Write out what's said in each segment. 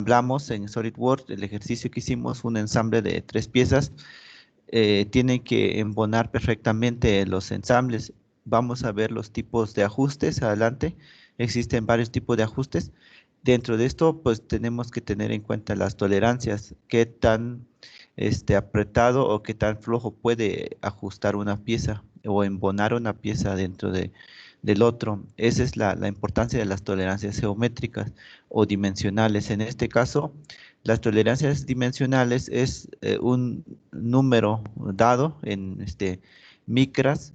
ensamblamos en SolidWorks, el ejercicio que hicimos, un ensamble de 3 piezas, tiene que embonar perfectamente los ensambles. Vamos a ver los tipos de ajustes adelante. Existen varios tipos de ajustes. Dentro de esto, pues tenemos que tener en cuenta las tolerancias, qué tan apretado o qué tan flojo puede ajustar una pieza o embonar una pieza dentro del otro. Esa es la importancia de las tolerancias geométricas o dimensionales. En este caso, las tolerancias dimensionales es un número dado en micras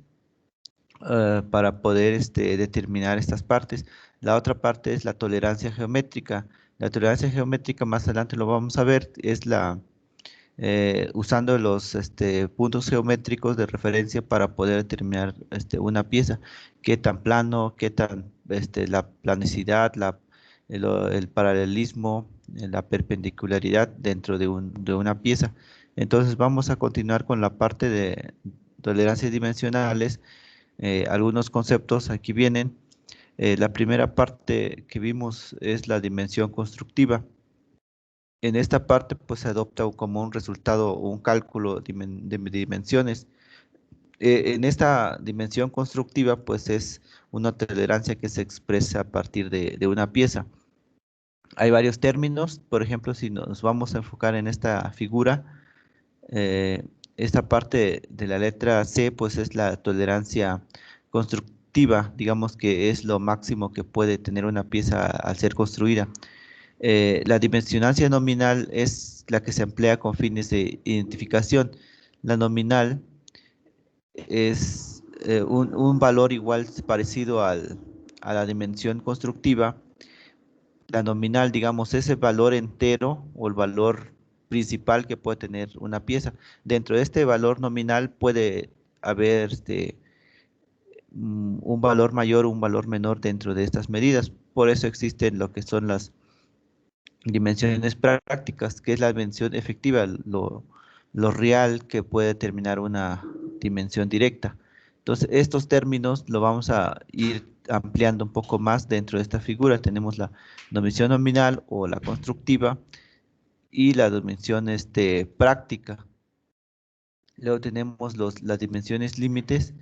para poder determinar estas partes. La otra parte es la tolerancia geométrica. La tolerancia geométrica, más adelante lo vamos a ver, es usando los puntos geométricos de referencia para poder determinar una pieza, qué tan plano, qué tan la planicidad, el paralelismo, la perpendicularidad dentro de una pieza. Entonces vamos a continuar con la parte de tolerancias dimensionales. Algunos conceptos aquí vienen. La primera parte que vimos es la dimensión constructiva. En esta parte pues se adopta como un resultado o un cálculo de dimensiones. En esta dimensión constructiva pues es una tolerancia que se expresa a partir de una pieza. Hay varios términos, por ejemplo, si nos vamos a enfocar en esta figura, eh, esta parte de la letra C pues es la tolerancia constructiva, digamos que es lo máximo que puede tener una pieza al ser construida. La dimensionancia nominal es la que se emplea con fines de identificación. La nominal es un valor igual parecido a la dimensión constructiva. La nominal, digamos, es el valor entero o el valor principal que puede tener una pieza. Dentro de este valor nominal puede haber un valor mayor o un valor menor dentro de estas medidas. Por eso existen lo que son las dimensiones prácticas, que es la dimensión efectiva, lo real que puede determinar una dimensión directa. Entonces, estos términos lo vamos a ir ampliando un poco más dentro de esta figura. Tenemos la dimensión nominal o la constructiva y la dimensión práctica. Luego tenemos las dimensiones límites,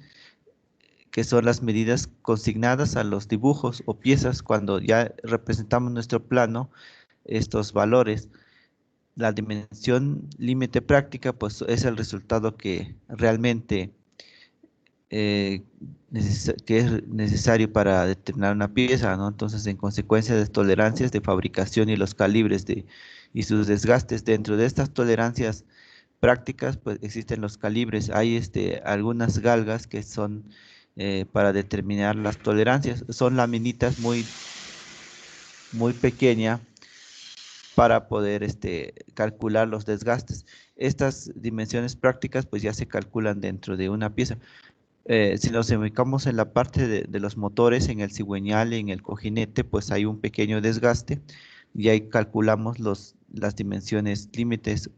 que son las medidas consignadas a los dibujos o piezas cuando ya representamos nuestro plano, estos valores. La dimensión límite práctica, pues es el resultado que realmente eh, que es necesario para determinar una pieza, ¿no? Entonces, en consecuencia de tolerancias de fabricación y los calibres y sus desgastes, dentro de estas tolerancias prácticas, pues existen los calibres. Hay algunas galgas que son para determinar las tolerancias. Son laminitas muy pequeñas para poder calcular los desgastes. Estas dimensiones prácticas pues ya se calculan dentro de una pieza. Si nos ubicamos en la parte de los motores, en el cigüeñal y en el cojinete, pues hay un pequeño desgaste y ahí calculamos las dimensiones límites.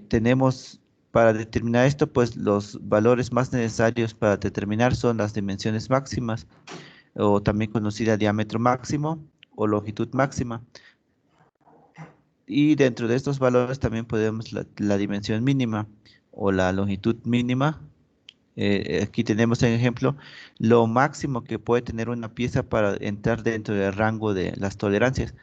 Tenemos para determinar esto, pues los valores más necesarios para determinar son las dimensiones máximas, o también conocida diámetro máximo o longitud máxima. Y dentro de estos valores también podemos la dimensión mínima o la longitud mínima. Aquí tenemos en ejemplo lo máximo que puede tener una pieza para entrar dentro del rango de las tolerancias.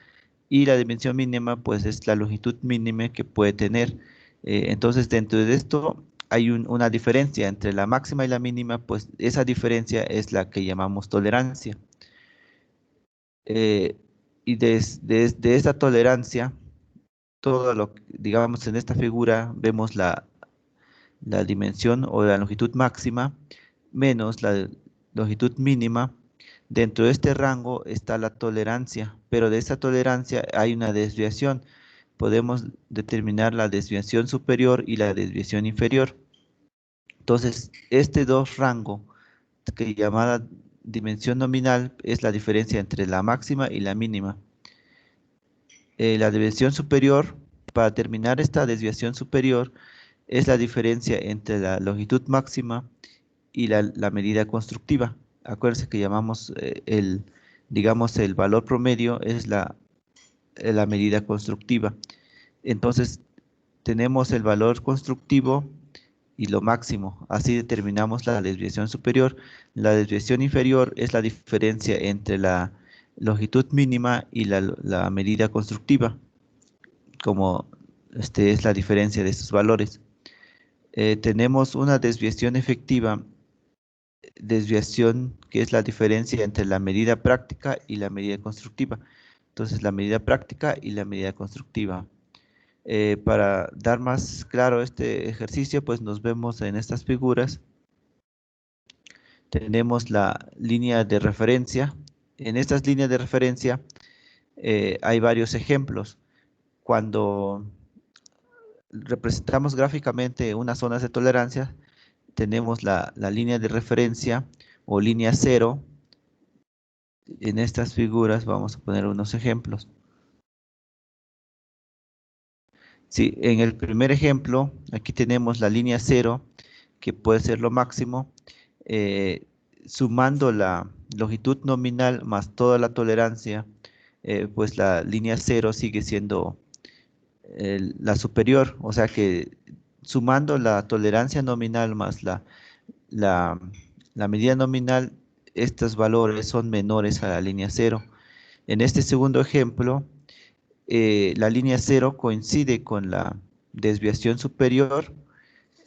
Y la dimensión mínima pues es la longitud mínima que puede tener. Entonces dentro de esto hay una diferencia entre la máxima y la mínima, pues esa diferencia es la que llamamos tolerancia. Eh, y de esta tolerancia, todo lo que, digamos, en esta figura vemos la dimensión o la longitud máxima menos la longitud mínima. Dentro de este rango está la tolerancia, pero de esta tolerancia hay una desviación. Podemos determinar la desviación superior y la desviación inferior. Entonces, este dos rango, que llamada dimensión nominal, es la diferencia entre la máxima y la mínima. La desviación superior, para determinar esta desviación superior, es la diferencia entre la longitud máxima y la medida constructiva. Acuérdense que llamamos digamos, el valor promedio es la medida constructiva. Entonces, tenemos el valor constructivo y lo máximo. Así determinamos la desviación superior. La desviación inferior es la diferencia entre la longitud mínima y la medida constructiva, como es la diferencia de estos valores. Tenemos una desviación efectiva, desviación que es la diferencia entre la medida práctica y la medida constructiva. Entonces, la medida práctica y la medida constructiva. Para dar más claro este ejercicio, pues nos vemos en estas figuras. Tenemos la línea de referencia. En estas líneas de referencia hay varios ejemplos. Cuando representamos gráficamente unas zonas de tolerancia, tenemos la línea de referencia o línea cero. En estas figuras vamos a poner unos ejemplos. Sí, en el primer ejemplo, aquí tenemos la línea cero, que puede ser lo máximo, sumando la longitud nominal más toda la tolerancia, pues la línea cero sigue siendo la superior, o sea que sumando la tolerancia nominal más la, la medida nominal, estos valores son menores a la línea cero. En este segundo ejemplo, la línea cero coincide con la desviación superior,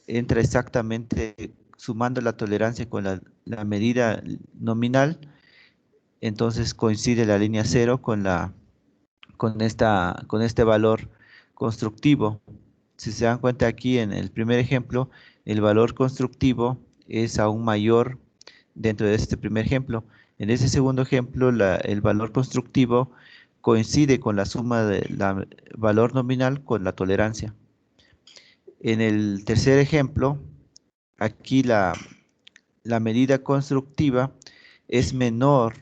entra exactamente sumando la tolerancia con la medida nominal, entonces coincide la línea cero con este valor constructivo. Si se dan cuenta aquí en el primer ejemplo, el valor constructivo es aún mayor dentro de este primer ejemplo. En ese segundo ejemplo, el valor constructivo coincide con la suma del valor nominal con la tolerancia. En el tercer ejemplo, aquí la medida constructiva es menor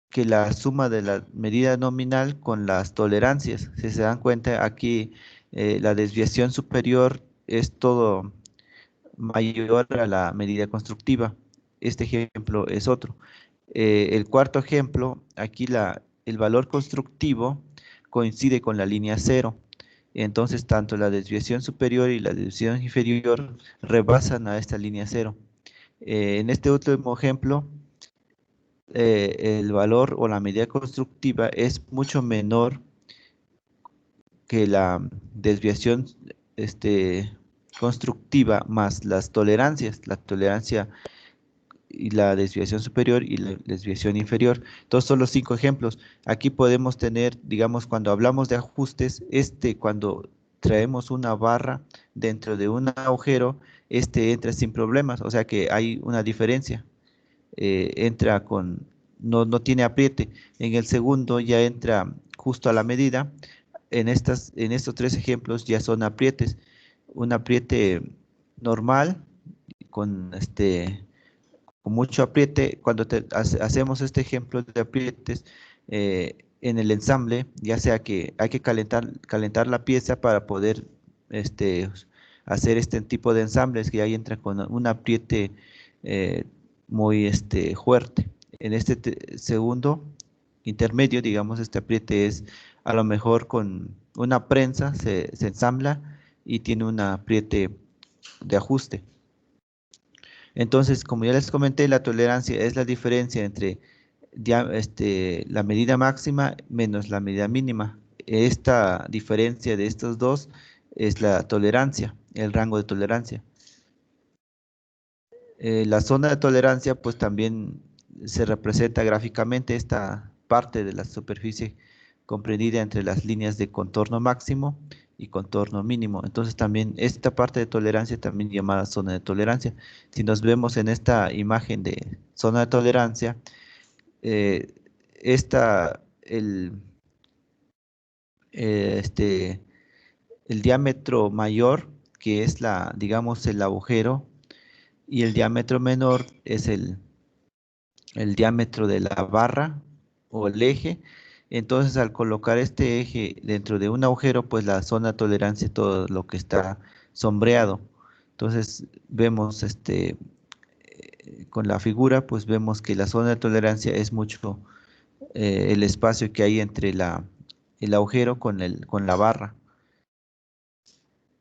que la suma de la medida nominal con las tolerancias. Si se dan cuenta, aquí la desviación superior es todo mayor a la medida constructiva. Este ejemplo es otro. El cuarto ejemplo, aquí el valor constructivo coincide con la línea cero. Entonces, tanto la desviación superior y la desviación inferior rebasan a esta línea cero. En este último ejemplo, el valor o la medida constructiva es mucho menor que la desviación constructiva más las tolerancias, la tolerancia y la desviación superior y la desviación inferior. Entonces son los 5 ejemplos. Aquí podemos tener, digamos, cuando hablamos de ajustes, cuando traemos una barra dentro de un agujero, entra sin problemas, o sea que hay una diferencia. Entra no tiene apriete. En el segundo ya entra justo a la medida. En estos 3 ejemplos ya son aprietes. Un apriete normal con con mucho apriete. Cuando hacemos este ejemplo de aprietes en el ensamble, ya sea que hay que calentar la pieza para poder este, hacer este tipo de ensambles, que ahí entra con un apriete eh, muy fuerte. En este segundo intermedio, digamos, este apriete es a lo mejor con una prensa, se ensambla y tiene un apriete de ajuste. Entonces, como ya les comenté, la tolerancia es la diferencia entre la medida máxima menos la medida mínima. Esta diferencia de estos dos es la tolerancia, el rango de tolerancia. La zona de tolerancia, pues también se representa gráficamente esta parte de la superficie comprendida entre las líneas de contorno máximo y contorno mínimo. Entonces también esta parte de tolerancia también llamada zona de tolerancia. Si nos vemos en esta imagen de zona de tolerancia, eh, esta, eh, este, el diámetro mayor, que es digamos, el agujero, y el diámetro menor es el diámetro de la barra o el eje. Entonces, al colocar este eje dentro de un agujero, pues la zona de tolerancia es todo lo que está sombreado. Entonces, vemos con la figura, pues vemos que la zona de tolerancia es mucho el espacio que hay entre el agujero con la barra.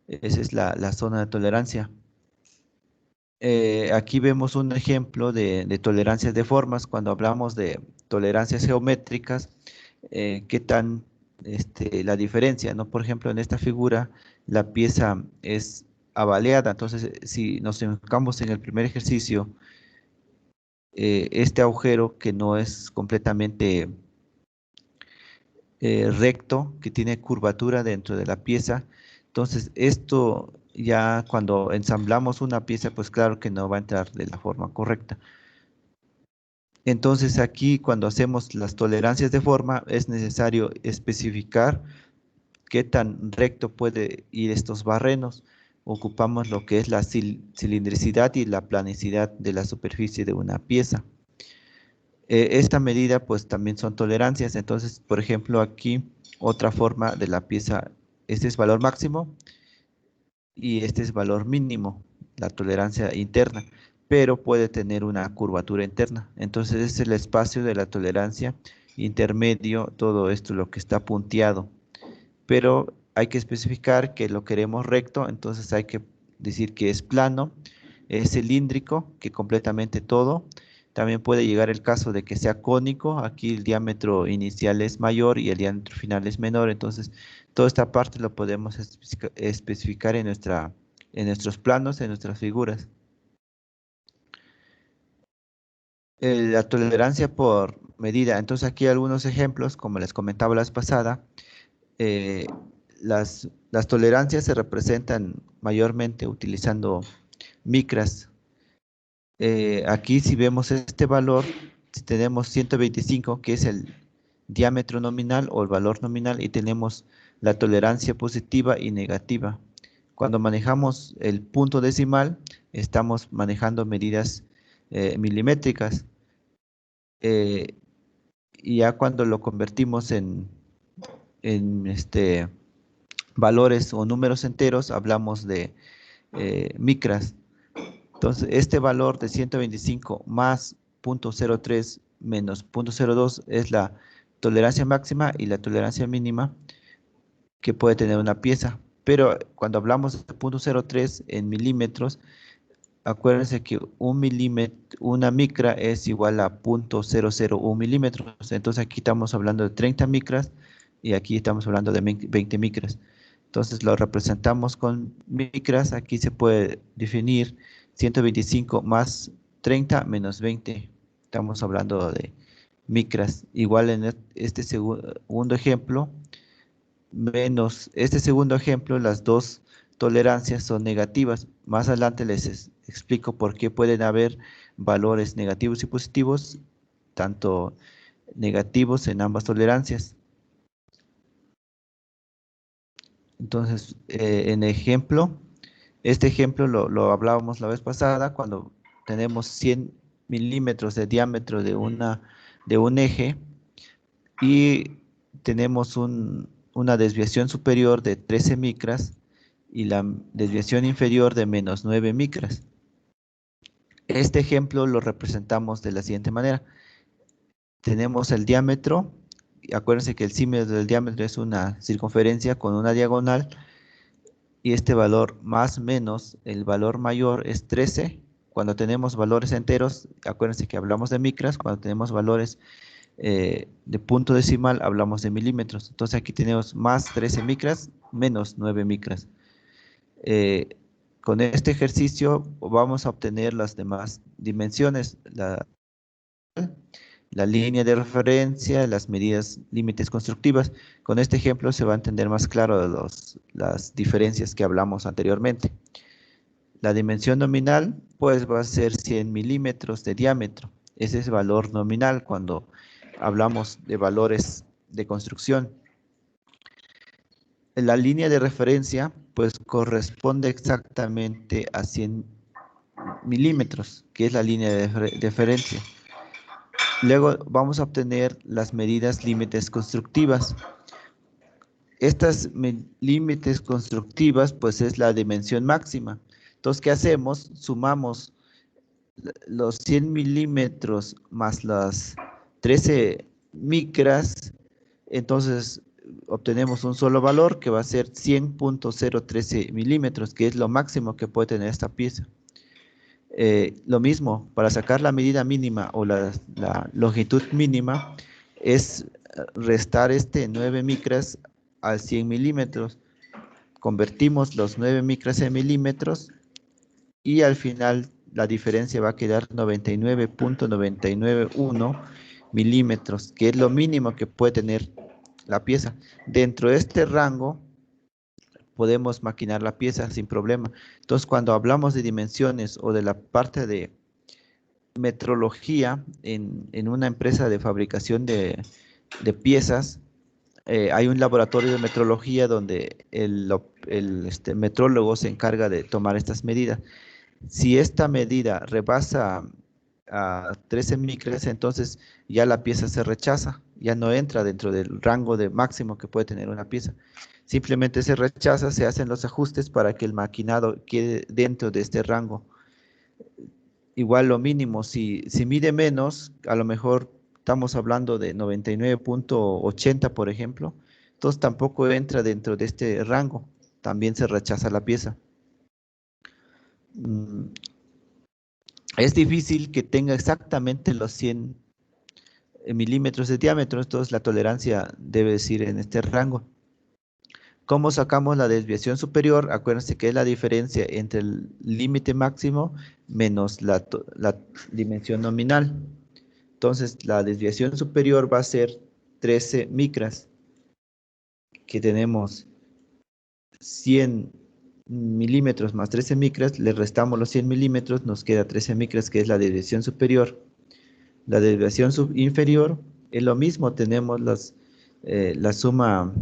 Esa es la zona de tolerancia. Aquí vemos un ejemplo de tolerancias de formas. Cuando hablamos de tolerancias geométricas, qué tan la diferencia, ¿no? Por ejemplo, en esta figura la pieza es avaleada. Entonces, si nos enfocamos en el primer ejercicio, este agujero que no es completamente recto, que tiene curvatura dentro de la pieza. Entonces, esto ya cuando ensamblamos una pieza, pues claro que no va a entrar de la forma correcta. Entonces, aquí cuando hacemos las tolerancias de forma, es necesario especificar qué tan recto puede ir estos barrenos. Ocupamos lo que es la cilindricidad y la planicidad de la superficie de una pieza. Esta medida pues también son tolerancias. Entonces, por ejemplo, aquí otra forma de la pieza, este es valor máximo y este es valor mínimo, la tolerancia interna, pero puede tener una curvatura interna. Entonces, es el espacio de la tolerancia intermedio, todo esto lo que está punteado, pero hay que especificar que lo queremos recto. Entonces hay que decir que es plano, es cilíndrico, que completamente todo. También puede llegar el caso de que sea cónico. Aquí el diámetro inicial es mayor y el diámetro final es menor. Entonces, toda esta parte lo podemos especificar en nuestros planos, en nuestras figuras. La tolerancia por medida. Entonces, aquí algunos ejemplos, como les comentaba la vez pasada. eh, las tolerancias se representan mayormente utilizando micras. Aquí si vemos este valor, si tenemos 125, que es el diámetro nominal o el valor nominal, y tenemos la tolerancia positiva y negativa. Cuando manejamos el punto decimal, estamos manejando medidas milimétricas. eh, y ya cuando lo convertimos en valores o números enteros, hablamos de micras. Entonces, este valor de 125 más 0.03 menos 0.02 es la tolerancia máxima y la tolerancia mínima que puede tener una pieza. Pero cuando hablamos de 0.03 en milímetros, acuérdense que un milímetro, una micra es igual a 0.001 milímetros. Entonces aquí estamos hablando de 30 micras y aquí estamos hablando de 20 micras. Entonces lo representamos con micras. Aquí se puede definir 125 más 30 menos 20. Estamos hablando de micras. Igual en este segundo ejemplo, menos este segundo ejemplo, las dos tolerancias son negativas. Más adelante les explico por qué pueden haber valores negativos y positivos, tanto negativos en ambas tolerancias. Entonces, en ejemplo, este ejemplo lo hablábamos la vez pasada, cuando tenemos 100 milímetros de diámetro de un eje y tenemos una desviación superior de 13 micras y la desviación inferior de menos 9 micras. Este ejemplo lo representamos de la siguiente manera. Tenemos el diámetro, y acuérdense que el símbolo del diámetro es una circunferencia con una diagonal, y este valor más menos el valor mayor es 13. Cuando tenemos valores enteros, acuérdense que hablamos de micras. Cuando tenemos valores de punto decimal, hablamos de milímetros. Entonces aquí tenemos más 13 micras menos 9 micras. Eh, con este ejercicio vamos a obtener las demás dimensiones, la línea de referencia, las medidas límites constructivas. Con este ejemplo se va a entender más claro las diferencias que hablamos anteriormente. La dimensión nominal pues va a ser 100 milímetros de diámetro. Ese es valor nominal cuando hablamos de valores de construcción. La línea de referencia pues corresponde exactamente a 100 milímetros, que es la línea de referencia. Luego vamos a obtener las medidas límites constructivas. Estas límites constructivas pues es la dimensión máxima. Entonces, ¿qué hacemos? Sumamos los 100 milímetros más las 13 micras. Entonces obtenemos un solo valor que va a ser 100.013 milímetros, que es lo máximo que puede tener esta pieza. Lo mismo, para sacar la medida mínima o la longitud mínima, es restar este 9 micras al 100 milímetros. Convertimos los 9 micras en milímetros y al final la diferencia va a quedar 99.991 milímetros, que es lo mínimo que puede tener la pieza. Dentro de este rango podemos maquinar la pieza sin problema. Entonces, cuando hablamos de dimensiones o de la parte de metrología en una empresa de fabricación de piezas, hay un laboratorio de metrología donde el metrólogo se encarga de tomar estas medidas. Si esta medida rebasa a 13 micras, entonces ya la pieza se rechaza, ya no entra dentro del rango de máximo que puede tener una pieza. Simplemente se rechaza, se hacen los ajustes para que el maquinado quede dentro de este rango. Igual lo mínimo, si mide menos, a lo mejor estamos hablando de 99.80, por ejemplo, entonces tampoco entra dentro de este rango, también se rechaza la pieza. Mm, Es difícil que tenga exactamente los 100 milímetros de diámetro, entonces la tolerancia debe decir en este rango. ¿Cómo sacamos la desviación superior? Acuérdense que es la diferencia entre el límite máximo menos la dimensión nominal. Entonces la desviación superior va a ser 13 micras, que tenemos 100 milímetros más 13 micras, le restamos los 100 milímetros, nos queda 13 micras, que es la desviación superior. La desviación inferior es lo mismo, tenemos la suma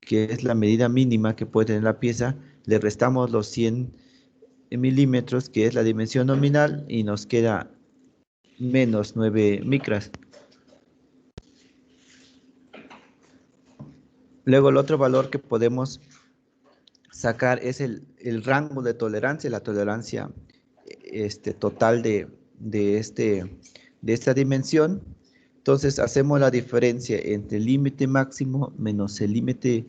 que es la medida mínima que puede tener la pieza, le restamos los 100 milímetros, que es la dimensión nominal, y nos queda menos 9 micras. Luego el otro valor que podemos sacar es el rango de tolerancia, la tolerancia total de esta dimensión. Entonces hacemos la diferencia entre el límite máximo menos el límite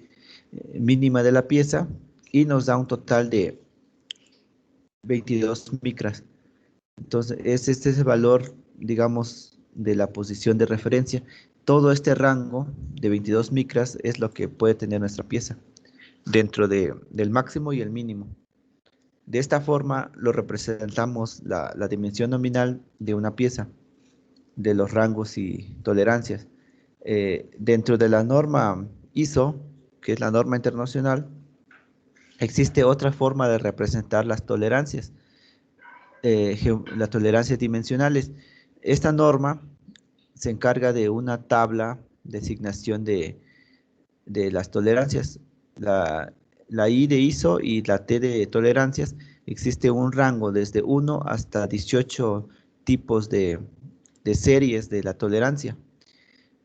mínima de la pieza y nos da un total de 22 micras. Entonces este es el valor, digamos, de la posición de referencia. Todo este rango de 22 micras es lo que puede tener nuestra pieza dentro del máximo y el mínimo. De esta forma lo representamos la dimensión nominal de una pieza, de los rangos y tolerancias. Dentro de la norma ISO, que es la norma internacional, existe otra forma de representar las tolerancias, las tolerancias dimensionales. Esta norma se encarga de una tabla de asignación de las tolerancias. La I de ISO y la T de tolerancias, existe un rango desde 1 hasta 18 tipos de series de la tolerancia.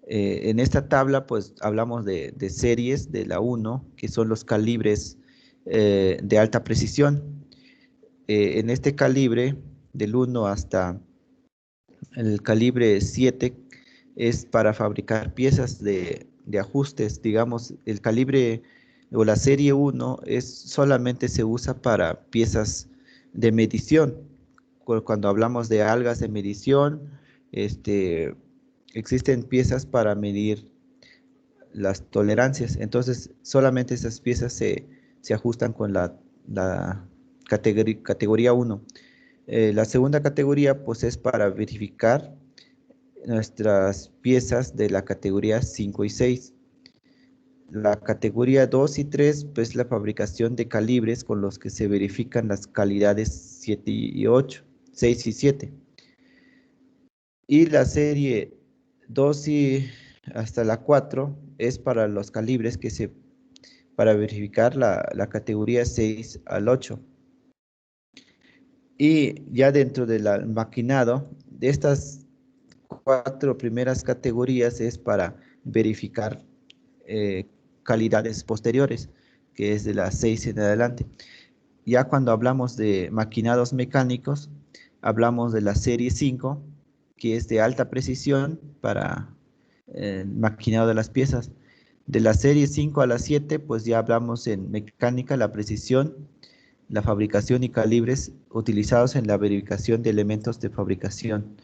En esta tabla pues hablamos de series de la 1, que son los calibres de alta precisión. En este calibre, del 1 hasta el calibre 7, es para fabricar piezas de ajustes. Digamos, el calibre o la serie 1 solamente se usa para piezas de medición. Cuando hablamos de algas de medición, existen piezas para medir las tolerancias. Entonces, solamente esas piezas se ajustan con la categoría 1. La segunda categoría pues es para verificar nuestras piezas de la categoría 5 y 6. La categoría 2 y 3 pues la fabricación de calibres con los que se verifican las calidades 7 y 8, 6 y 7. Y la serie 2 y hasta la 4 es para los calibres para verificar la categoría 6 al 8. Y ya dentro del maquinado, de estas 4 primeras categorías es para verificar calidades posteriores, que es de las 6 en adelante. Ya cuando hablamos de maquinados mecánicos, hablamos de la serie 5, que es de alta precisión para el maquinado de las piezas. De la serie 5 a la 7, pues ya hablamos en mecánica, la precisión, la fabricación y calibres utilizados en la verificación de elementos de fabricación.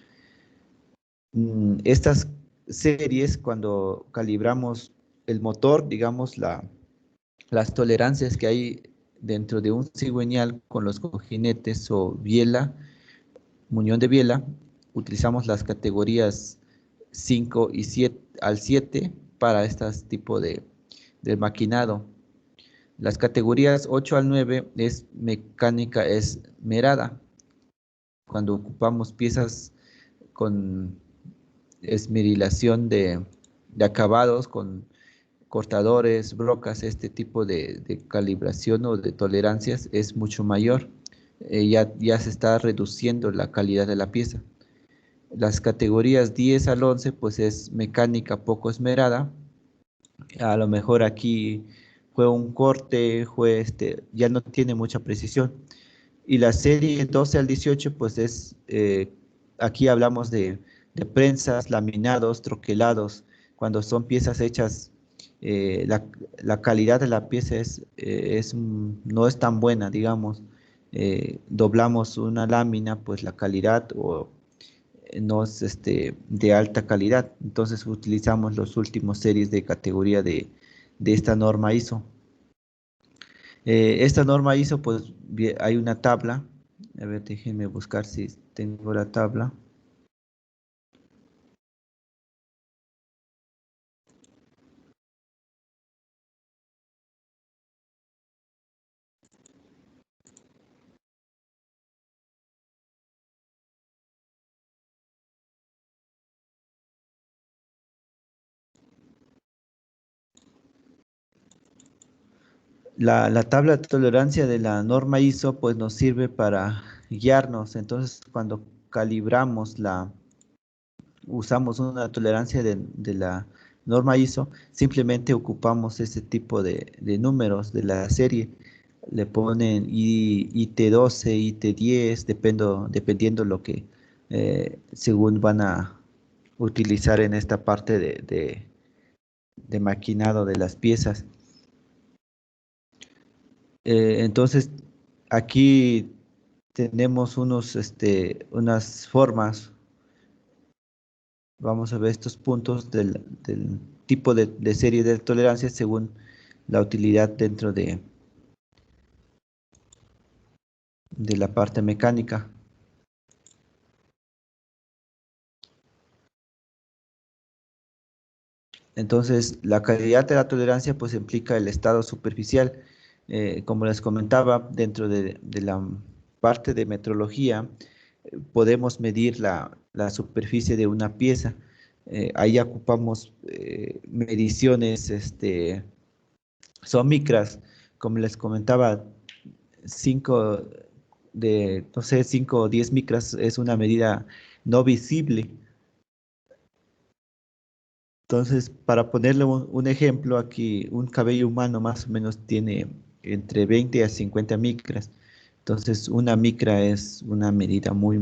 Estas series, cuando calibramos el motor, digamos, las tolerancias que hay dentro de un cigüeñal con los cojinetes o biela, muñón de biela, utilizamos las categorías 5 y 7 al 7 para este tipo de maquinado. Las categorías 8 al 9 es mecánica esmerada, cuando ocupamos piezas con esmerilación de acabados, con cortadores, brocas, este tipo de calibración o de tolerancias es mucho mayor. Ya se está reduciendo la calidad de la pieza. Las categorías 10 al 11 pues es mecánica poco esmerada. A lo mejor aquí fue un corte, ya no tiene mucha precisión. Y la serie 12 al 18 pues aquí hablamos de prensas, laminados, troquelados, cuando son piezas hechas, la calidad de la pieza no es tan buena, digamos. Doblamos una lámina, pues la calidad no es de alta calidad. Entonces utilizamos los últimos series de categoría de esta norma ISO. Esta norma ISO, pues hay una tabla. A ver, déjenme buscar si tengo la tabla. La tabla de tolerancia de la norma ISO, pues nos sirve para guiarnos. Entonces, cuando calibramos usamos una tolerancia de la norma ISO, simplemente ocupamos ese tipo de números de la serie. Le ponen IT12, IT10, dependiendo lo que según van a utilizar en esta parte de maquinado de las piezas. Entonces, aquí tenemos unas formas. Vamos a ver estos puntos del tipo de serie de tolerancia según la utilidad dentro de la parte mecánica. Entonces, la calidad de la tolerancia pues implica el estado superficial. Como les comentaba, dentro de la parte de metrología, podemos medir la superficie de una pieza. Ahí ocupamos mediciones, son micras, como les comentaba, 5 no sé, 5 o 10 micras es una medida no visible. Entonces, para ponerle un ejemplo, aquí un cabello humano más o menos tiene entre 20 a 50 micras. Entonces, una micra es una medida muy,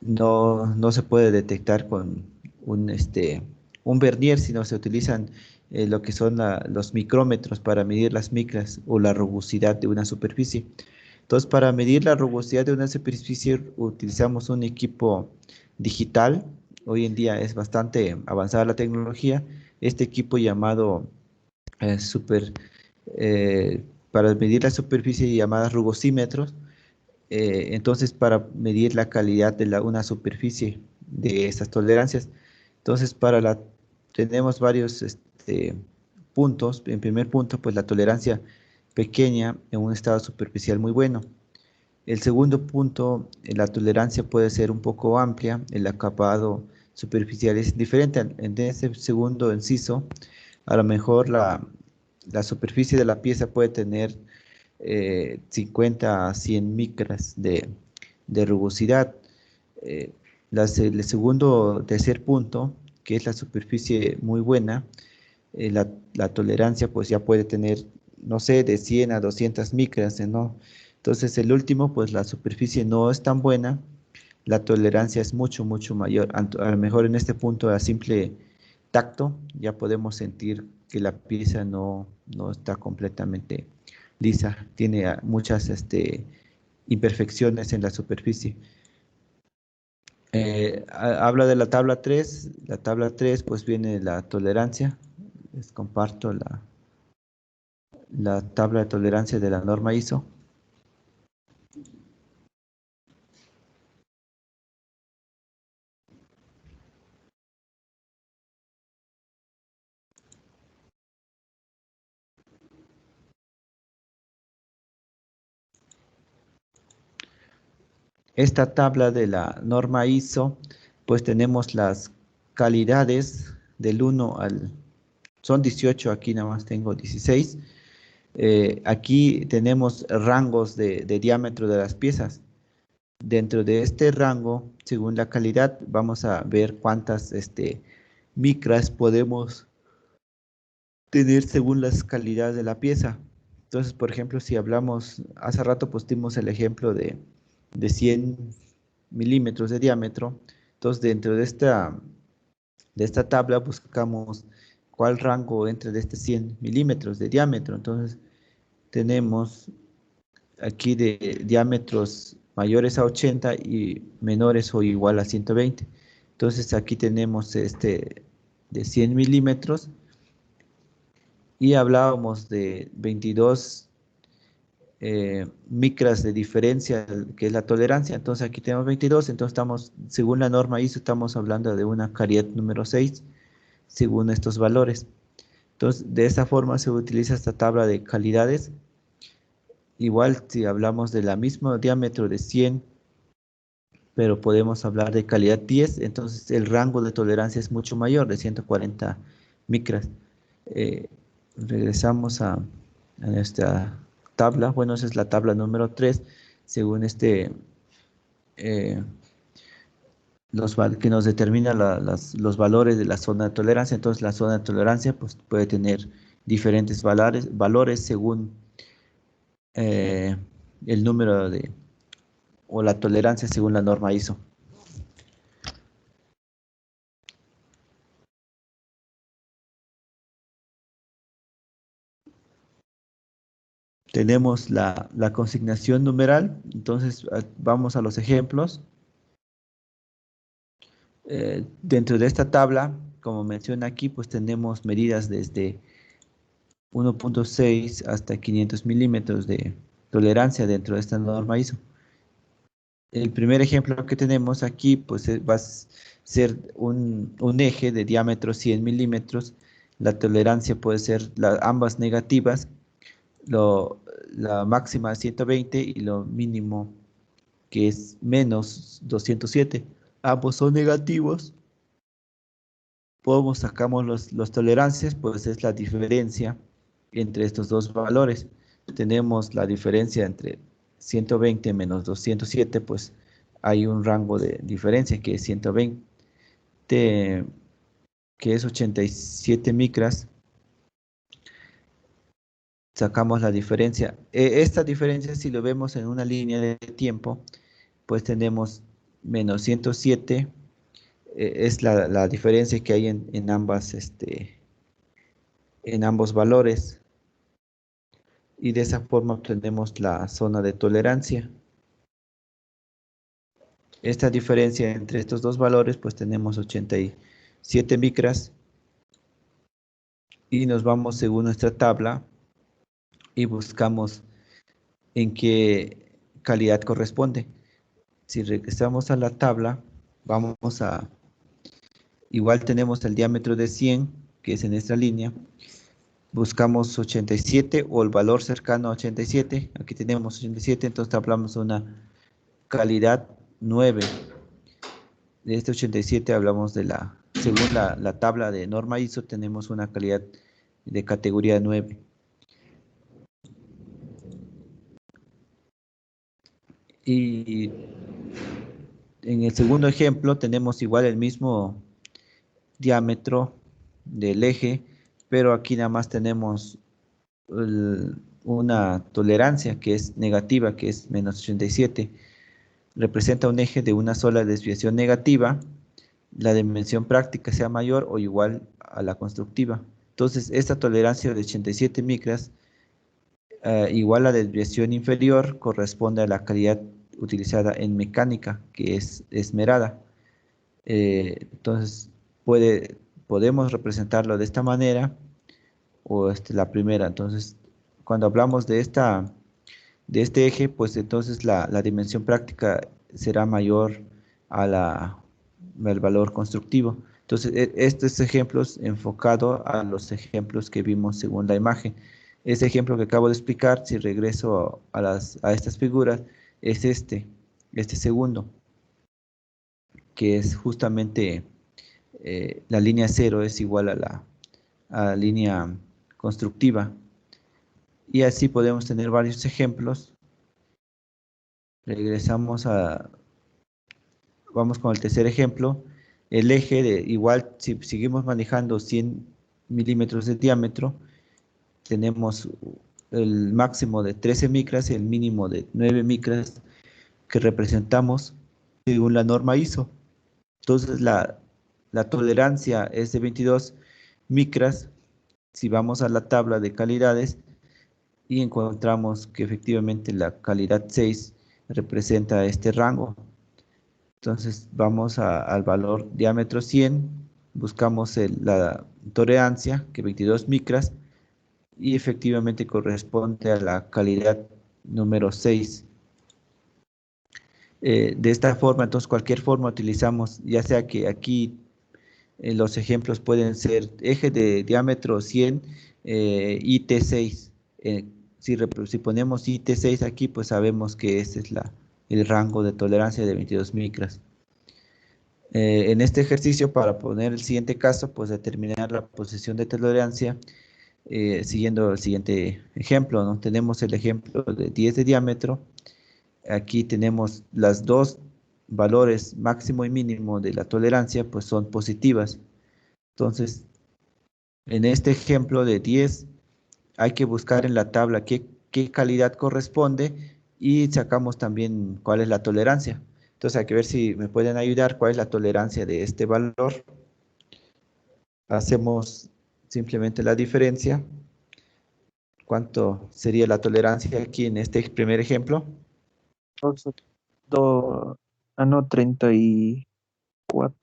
no se puede detectar con un vernier, sino se utilizan lo que son los micrómetros para medir las micras o la rugosidad de una superficie. Entonces, para medir la rugosidad de una superficie utilizamos un equipo digital. Hoy en día es bastante avanzada la tecnología. Este equipo llamado eh, super, para medir la superficie llamada rugosímetros. Entonces, para medir la calidad de una superficie de esas tolerancias. Entonces, tenemos varios puntos. En primer punto, pues la tolerancia pequeña en un estado superficial muy bueno. El segundo punto, la tolerancia puede ser un poco amplia, el acabado superficial es diferente. En ese segundo inciso, a lo mejor la superficie de la pieza puede tener 50 a 100 micras de rugosidad. Eh, el segundo o tercer punto, que es la superficie muy buena, la tolerancia pues ya puede tener, no sé, de 100 a 200 micras, ¿no? Entonces el último, pues la superficie no es tan buena, la tolerancia es mucho mayor. A lo mejor en este punto a simple tacto, ya podemos sentir que la pieza no está completamente lisa, tiene muchas imperfecciones en la superficie. Habla de la tabla 3. La tabla 3 pues viene la tolerancia. Les comparto la tabla de tolerancia de la norma ISO. Esta tabla de la norma ISO, pues tenemos las calidades del 1 al... Son 18, aquí nada más tengo 16. Aquí tenemos rangos de diámetro de las piezas. Dentro de este rango, según la calidad, vamos a ver cuántas micras podemos tener según las calidades de la pieza. Entonces, por ejemplo, si hablamos, hace rato pusimos el ejemplo de 100 milímetros de diámetro. Entonces, dentro de esta tabla buscamos cuál rango entre de este 100 milímetros de diámetro. Entonces, tenemos aquí de diámetros mayores a 80 y menores o igual a 120. Entonces, aquí tenemos de 100 milímetros y hablábamos de 22 micras de diferencia, que es la tolerancia. Entonces aquí tenemos 22, entonces estamos, según la norma ISO, estamos hablando de una calidad número 6, según estos valores. Entonces, de esta forma se utiliza esta tabla de calidades. Igual si hablamos de la misma diámetro de 100, pero podemos hablar de calidad 10, entonces el rango de tolerancia es mucho mayor, de 140 micras. Eh, Regresamos a esta tabla. Bueno, esa es la tabla número 3, según eh, que nos determina los valores de la zona de tolerancia. Entonces, la zona de tolerancia pues, puede tener diferentes valores según eh, el número o la tolerancia según la norma ISO. Tenemos la consignación numeral. Entonces, vamos a los ejemplos. Dentro de esta tabla, como menciona aquí, pues tenemos medidas desde 1.6 hasta 500 milímetros de tolerancia dentro de esta norma ISO. El primer ejemplo que tenemos aquí, pues va a ser un eje de diámetro 100 milímetros. La tolerancia puede ser ambas negativas, la máxima 120 y lo mínimo que es menos 207. Ambos son negativos. Sacamos los tolerancias, pues es la diferencia entre estos dos valores. Tenemos la diferencia entre 120 menos 207, pues hay un rango de diferencia que es 120, que es 87 micras. Sacamos la diferencia. Esta diferencia, si lo vemos en una línea de tiempo, pues tenemos menos 107, es la diferencia que hay en ambos valores. Y de esa forma obtenemos la zona de tolerancia. Esta diferencia entre estos dos valores, pues tenemos 87 micras. Y nos vamos según nuestra tabla y buscamos en qué calidad corresponde. Si regresamos a la tabla, igual tenemos el diámetro de 100, que es en esta línea. Buscamos 87 o el valor cercano a 87. Aquí tenemos 87, entonces hablamos de una calidad 9. De este 87 hablamos según la tabla de norma ISO, tenemos una calidad de categoría 9. Y en el segundo ejemplo tenemos igual el mismo diámetro del eje, pero aquí nada más tenemos una tolerancia que es negativa, que es menos 87. Representa un eje de una sola desviación negativa. La dimensión práctica sea mayor o igual a la constructiva. Entonces, esta tolerancia de 87 micras, igual a la desviación inferior, corresponde a la calidad utilizada en mecánica, que es esmerada. Entonces, podemos representarlo de esta manera, o la primera. Entonces, cuando hablamos de este eje, pues entonces la dimensión práctica será mayor al valor constructivo. Entonces, estos ejemplos enfocado a los ejemplos que vimos según la imagen. Ese ejemplo que acabo de explicar, si regreso a estas figuras, es este segundo, que es justamente la línea 0 es igual a la línea constructiva. Y así podemos tener varios ejemplos. Vamos con el tercer ejemplo. El eje igual, si seguimos manejando 100 milímetros de diámetro, tenemos el máximo de 13 micras y el mínimo de 9 micras que representamos según la norma ISO. Entonces la tolerancia es de 22 micras. Si vamos a la tabla de calidades y encontramos que efectivamente la calidad 6 representa este rango. Entonces vamos al valor diámetro 100, buscamos la tolerancia, que 22 micras, y efectivamente corresponde a la calidad número 6. De esta forma, entonces cualquier forma utilizamos, ya sea que aquí los ejemplos pueden ser eje de diámetro 100, IT6. Si ponemos IT6 aquí, pues sabemos que ese es el rango de tolerancia de 22 micras. En este ejercicio, para poner el siguiente caso, pues determinar la posición de tolerancia, siguiendo el siguiente ejemplo, ¿no? Tenemos el ejemplo de 10 de diámetro. Aquí tenemos las dos valores máximo y mínimo de la tolerancia, pues son positivas. Entonces, en este ejemplo de 10, hay que buscar en la tabla qué calidad corresponde y sacamos también cuál es la tolerancia. Entonces, hay que ver si me pueden ayudar cuál es la tolerancia de este valor. Hacemos simplemente la diferencia. ¿Cuánto sería la tolerancia aquí en este primer ejemplo? No, 34.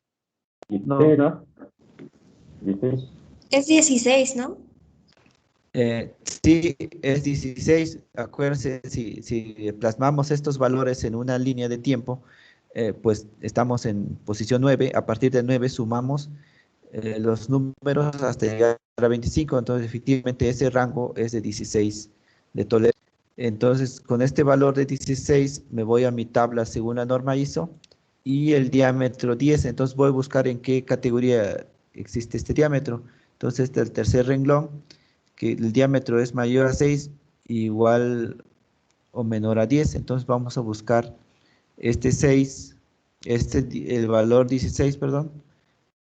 No, Es 16, ¿no? Sí, es 16. Acuérdense, si plasmamos estos valores en una línea de tiempo, pues estamos en posición 9. A partir de 9 sumamos los números hasta llegar a 25. Entonces, efectivamente, ese rango es de 16 de tolerancia. Entonces, con este valor de 16, me voy a mi tabla según la norma ISO y el diámetro 10. Entonces, voy a buscar en qué categoría existe este diámetro. Entonces, este es el tercer renglón, que el diámetro es mayor a 6, igual o menor a 10. Entonces, vamos a buscar este 6, el valor 16, perdón.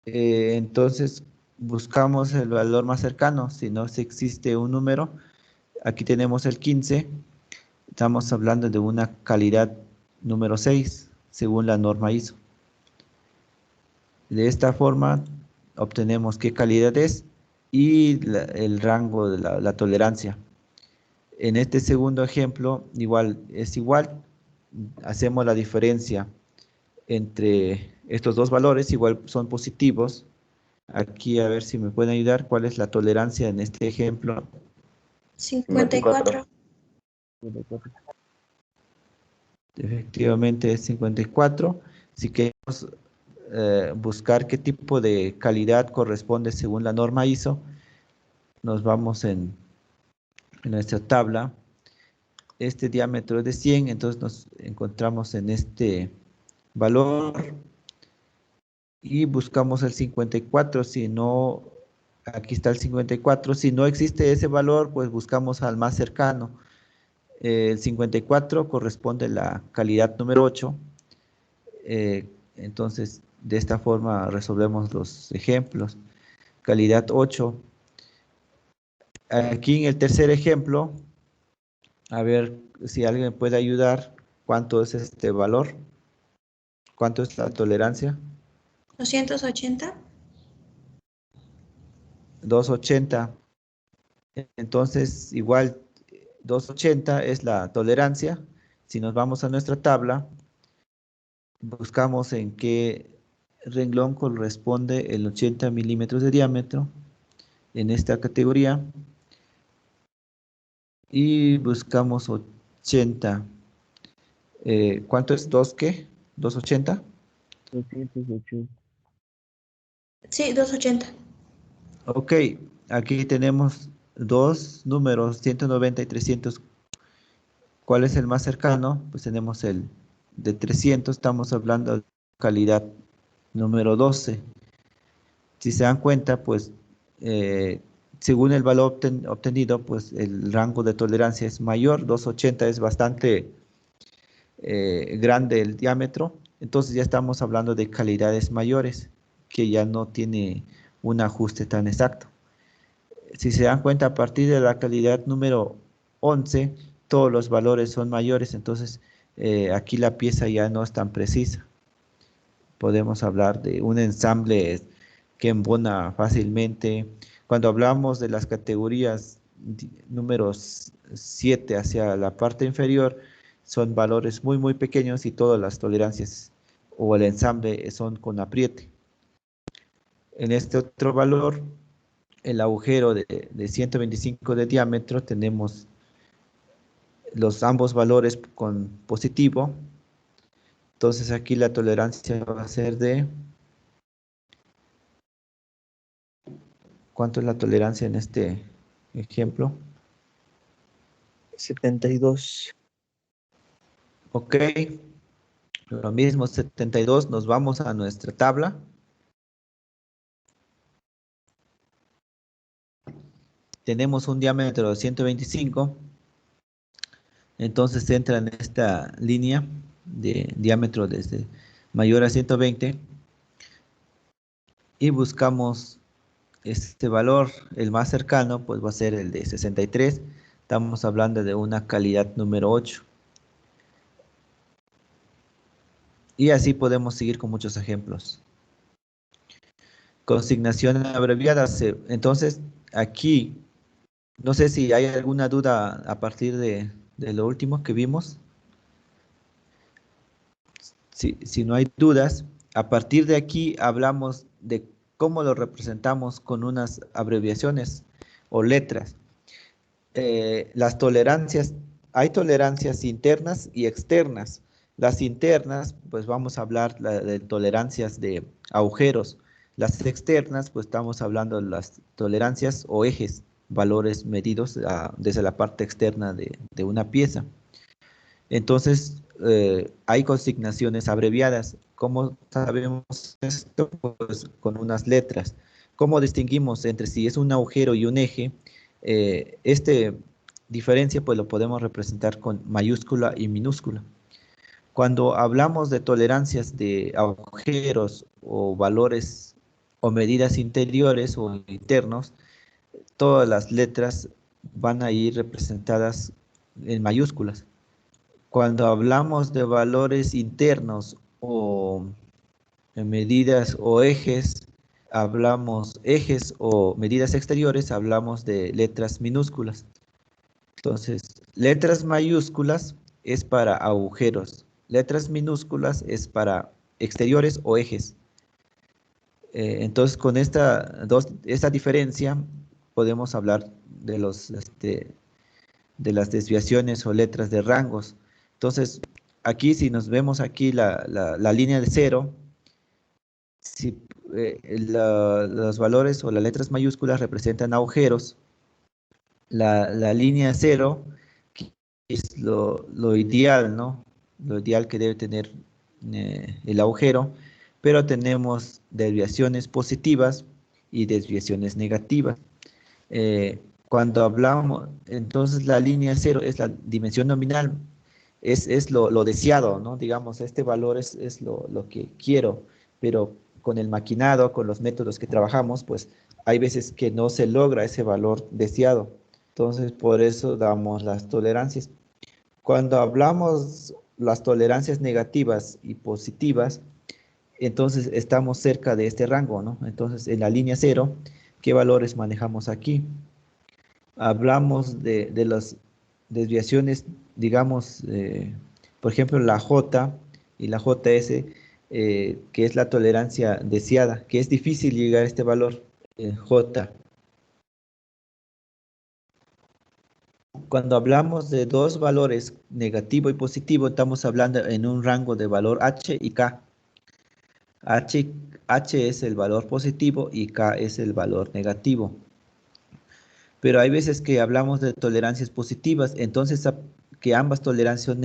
Entonces, buscamos el valor más cercano. Si no existe un número, aquí tenemos el 15. Estamos hablando de una calidad número 6, según la norma ISO. De esta forma, obtenemos qué calidad es y el rango de la tolerancia. En este segundo ejemplo, es igual. Hacemos la diferencia entre estos dos valores, igual son positivos. Aquí a ver si me pueden ayudar, ¿cuál es la tolerancia en este ejemplo? 54. Efectivamente es 54. Si queremos buscar qué tipo de calidad corresponde según la norma ISO, nos vamos en nuestra tabla. Este diámetro es de 100, entonces nos encontramos en este valor y buscamos el 54. Si no, aquí está el 54. Si no existe ese valor, pues buscamos al más cercano. El 54 corresponde a la calidad número 8. Entonces, de esta forma resolvemos los ejemplos. Calidad 8. Aquí en el tercer ejemplo, a ver si alguien me puede ayudar. ¿Cuánto es este valor? ¿Cuánto es la tolerancia? 280. 280. Entonces, igual 280 es la tolerancia. Si nos vamos a nuestra tabla, buscamos en qué renglón corresponde el 80 milímetros de diámetro en esta categoría. Y buscamos 80. ¿Cuánto es 2 qué? ¿280? 280. Sí, 280. Ok, aquí tenemos dos números, 190 y 300. ¿Cuál es el más cercano? Pues tenemos el de 300, estamos hablando de calidad número 12. Si se dan cuenta, pues según el valor obtenido, pues el rango de tolerancia es mayor. 280 es bastante grande el diámetro, entonces ya estamos hablando de calidades mayores, que ya no tiene un ajuste tan exacto. Si se dan cuenta, a partir de la calidad número 11, todos los valores son mayores, entonces aquí la pieza ya no es tan precisa. Podemos hablar de un ensamble que embona fácilmente. Cuando hablamos de las categorías números 7 hacia la parte inferior, son valores muy, muy pequeños y todas las tolerancias o el ensamble son con apriete. En este otro valor, el agujero de 125 de diámetro, tenemos ambos valores con positivo. Entonces aquí la tolerancia va a ser de... ¿Cuánto es la tolerancia en este ejemplo? 72. Ok, lo mismo, 72. Nos vamos a nuestra tabla. Tenemos un diámetro de 125. Entonces entra en esta línea de diámetro desde mayor a 120 y buscamos este valor. El más cercano pues va a ser el de 63. Estamos hablando de una calidad número 8. Y así podemos seguir con muchos ejemplos. Consignación abreviada. Entonces, aquí, no sé si hay alguna duda a partir de lo último que vimos. Si no hay dudas, a partir de aquí hablamos de cómo lo representamos con unas abreviaciones o letras. Las tolerancias, hay tolerancias internas y externas. Las internas, pues vamos a hablar de tolerancias de agujeros. Las externas, pues estamos hablando de las tolerancias o ejes, valores medidos desde la parte externa de una pieza. Entonces, hay consignaciones abreviadas. ¿Cómo sabemos esto? Pues con unas letras. ¿Cómo distinguimos entre si es un agujero y un eje? Este diferencia pues lo podemos representar con mayúscula y minúscula. Cuando hablamos de tolerancias de agujeros o valores o medidas interiores o internos, todas las letras van a ir representadas en mayúsculas. Cuando hablamos de valores internos o medidas o ejes, hablamos ejes o medidas exteriores, hablamos de letras minúsculas. Entonces, letras mayúsculas es para agujeros, letras minúsculas es para exteriores o ejes. Entonces, con esta diferencia podemos hablar de de las desviaciones o letras de rangos. Entonces, aquí si nos vemos aquí la línea de cero, si los valores o las letras mayúsculas representan agujeros, la línea cero que es lo ideal, ¿no? Lo ideal que debe tener el agujero, pero tenemos desviaciones positivas y desviaciones negativas. Cuando hablamos, entonces la línea cero es la dimensión nominal, es lo deseado, ¿no? Digamos, este valor es lo que quiero, pero con el maquinado, con los métodos que trabajamos, pues hay veces que no se logra ese valor deseado. Entonces, por eso damos las tolerancias. Cuando hablamos las tolerancias negativas y positivas, entonces estamos cerca de este rango, ¿no? Entonces, en la línea cero ¿Qué valores manejamos aquí? Hablamos de las desviaciones, digamos, por ejemplo, la J y la JS, que es la tolerancia deseada, que es difícil llegar a este valor, J. Cuando hablamos de dos valores, negativo y positivo, estamos hablando en un rango de valor H y K. H es el valor positivo y K es el valor negativo. Pero hay veces que hablamos de tolerancias positivas, entonces que ambas tolerancias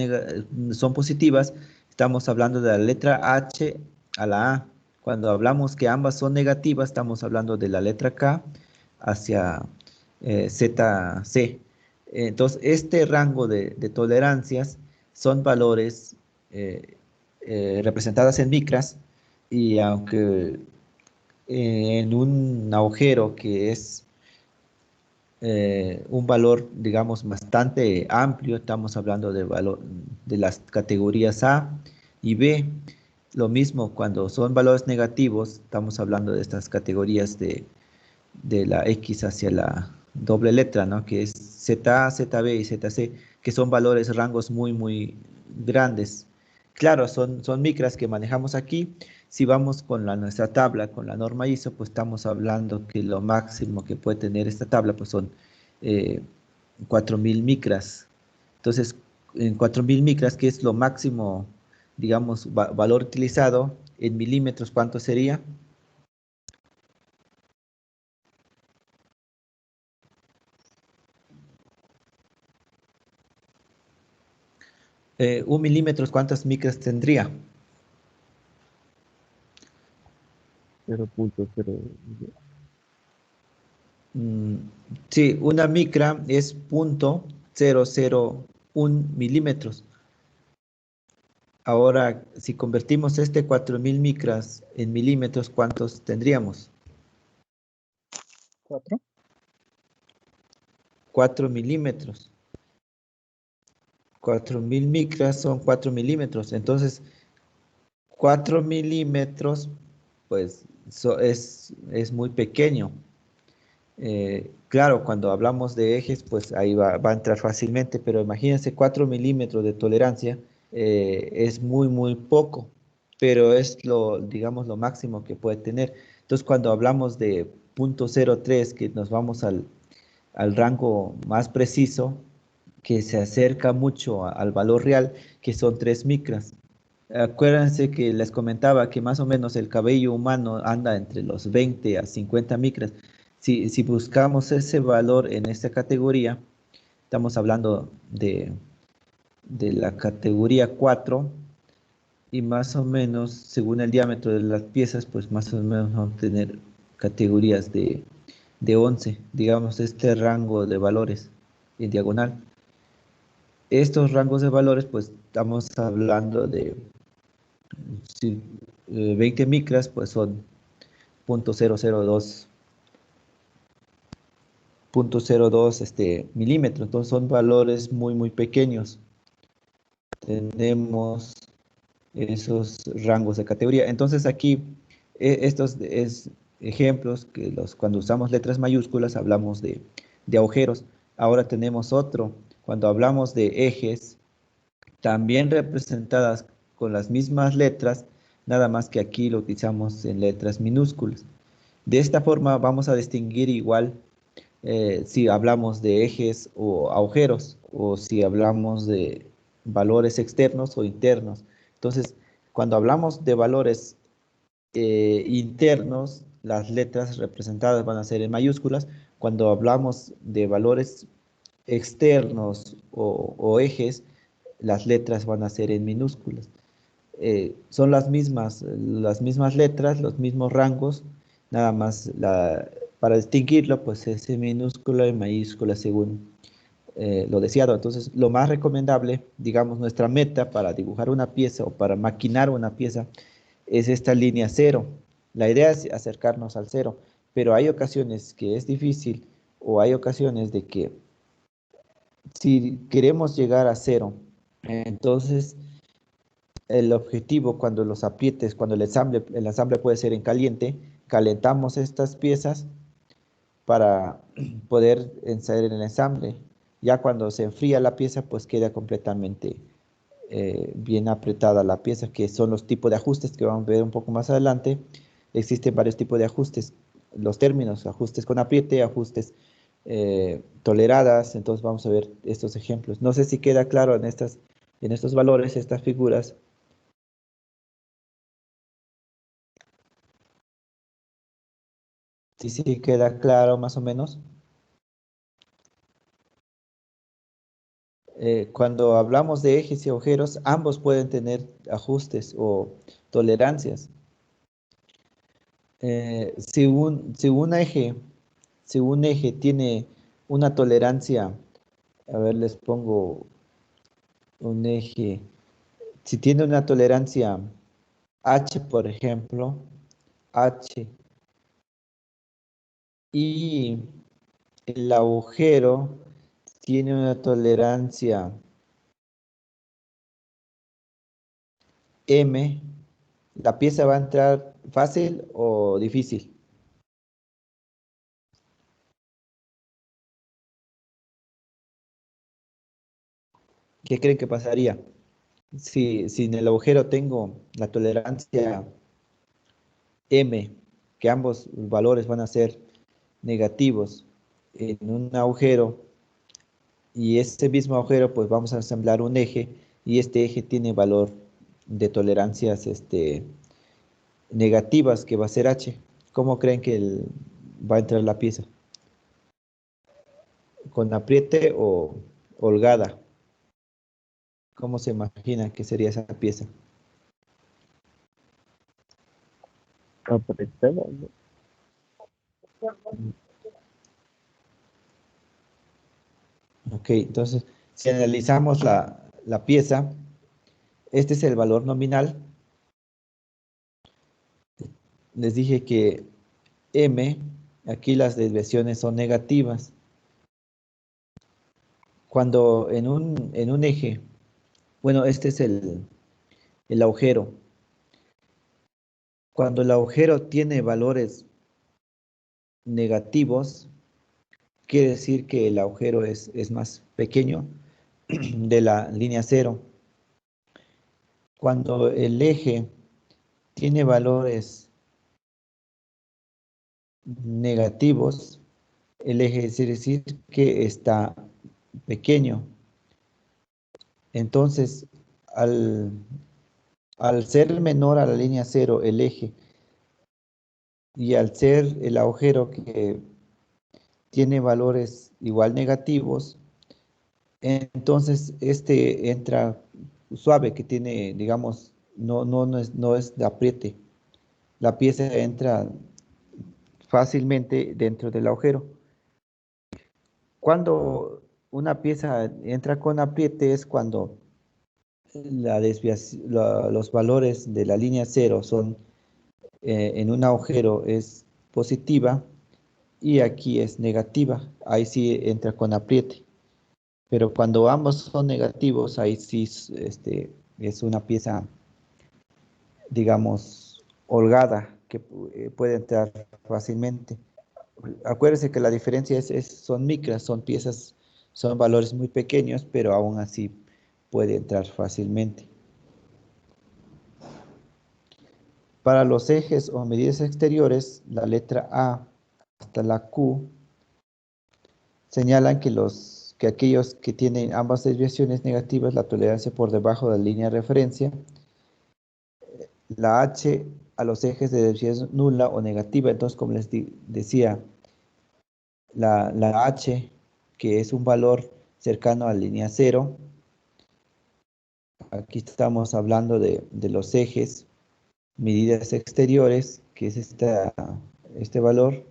son positivas, estamos hablando de la letra H a la A. Cuando hablamos que ambas son negativas, estamos hablando de la letra K hacia ZC. Entonces, este rango de tolerancias son valores representadas en micras, y aunque en un agujero que es un valor, digamos, bastante amplio, estamos hablando de valor de las categorías A y B. Lo mismo cuando son valores negativos, estamos hablando de estas categorías de la X hacia la doble letra, ¿no? Que es ZA, ZB y ZC, que son valores, rangos muy grandes. Claro, son micras que manejamos aquí. Si vamos con nuestra tabla, con la norma ISO, pues estamos hablando que lo máximo que puede tener esta tabla pues son 4000 micras. Entonces, en 4000 micras, que es lo máximo, digamos, valor utilizado, en milímetros, ¿cuánto sería? Un milímetro, ¿cuántas micras tendría? 0.0. Mm, sí, una micra es 0.001 milímetros. Ahora, si convertimos este 4000 micras en milímetros, ¿cuántos tendríamos? 4. 4 milímetros. 4000 micras son 4 milímetros. Entonces, 4 milímetros, pues es muy pequeño. Claro, cuando hablamos de ejes, pues ahí va a entrar fácilmente, pero imagínense 4 milímetros de tolerancia, es muy poco, pero es digamos, lo máximo que puede tener. Entonces, cuando hablamos de 0.03, que nos vamos al rango más preciso, que se acerca mucho al valor real, que son 3 micras. Acuérdense que les comentaba que más o menos el cabello humano anda entre los 20 a 50 micras. Si buscamos ese valor en esta categoría, estamos hablando de la categoría 4, y más o menos, según el diámetro de las piezas, pues más o menos vamos a tener categorías de 11, digamos, este rango de valores en diagonal. Estos rangos de valores, pues estamos hablando de si, 20 micras, pues son 0.002 milímetros, entonces son valores muy pequeños. Tenemos esos rangos de categoría. Entonces aquí, estos ejemplos, que cuando usamos letras mayúsculas hablamos de agujeros. Ahora tenemos otro, cuando hablamos de ejes, también representadas con las mismas letras, nada más que aquí lo utilizamos en letras minúsculas. De esta forma vamos a distinguir igual si hablamos de ejes o agujeros, o si hablamos de valores externos o internos. Entonces, cuando hablamos de valores internos, las letras representadas van a ser en mayúsculas. Cuando hablamos de valores externos o ejes, las letras van a ser en minúsculas. Son las mismas letras, los mismos rangos, nada más para distinguirlo, pues es en minúscula y mayúscula según lo deseado. Entonces, lo más recomendable, digamos, nuestra meta para dibujar una pieza o para maquinar una pieza es esta línea 0. La idea es acercarnos al 0, pero hay ocasiones que es difícil, o hay ocasiones de que si queremos llegar a 0, entonces el objetivo, cuando los aprietes, cuando el ensamble puede ser en caliente, calentamos estas piezas para poder hacer el ensamble. Ya cuando se enfría la pieza, pues queda completamente bien apretada la pieza, que son los tipos de ajustes que vamos a ver un poco más adelante. Existen varios tipos de ajustes, los términos, ajustes con apriete, ajustes toleradas. Entonces vamos a ver estos ejemplos. No sé si queda claro en estos valores, estas figuras. Sí, queda claro más o menos. Cuando hablamos de ejes y agujeros, ambos pueden tener ajustes o tolerancias. Si un eje tiene una tolerancia, a ver, les pongo un eje. Si tiene una tolerancia H, por ejemplo, H, y el agujero tiene una tolerancia M, ¿la pieza va a entrar fácil o difícil? ¿Qué creen que pasaría? Si en el agujero tengo la tolerancia M, que ambos valores van a ser negativos en un agujero, y este mismo agujero pues vamos a ensamblar un eje, y este eje tiene valor de tolerancias negativas, que va a ser H. ¿Cómo creen que va a entrar la pieza? ¿Con apriete o holgada? ¿Cómo se imagina que sería esa pieza? Apretada, ¿no? Ok, entonces, si analizamos la pieza, este es el valor nominal. Les dije que M, aquí las desviaciones son negativas. Cuando en un eje, bueno, este es el agujero. Cuando el agujero tiene valores negativos, quiere decir que el agujero es más pequeño de la línea cero. Cuando el eje tiene valores negativos, el eje quiere decir que está pequeño. Entonces, al ser menor a la línea cero el eje, y al ser el agujero que tiene valores igual negativos, entonces este entra suave, que tiene, digamos, no es de apriete. La pieza entra fácilmente dentro del agujero. Cuando una pieza entra con apriete es cuando los valores de la línea cero son en un agujero es positiva y aquí es negativa. Ahí sí entra con apriete. Pero cuando ambos son negativos, ahí sí es una pieza, digamos, holgada, que puede entrar fácilmente. Acuérdense que la diferencia son micras, son piezas, son valores muy pequeños, pero aún así puede entrar fácilmente. Para los ejes o medidas exteriores, la letra A hasta la Q señalan que aquellos que tienen ambas desviaciones negativas, la tolerancia por debajo de la línea de referencia, la H a los ejes de desviación nula o negativa. Entonces, como les decía, la H, que es un valor cercano a la línea cero, aquí estamos hablando de los ejes, medidas exteriores, que es este valor.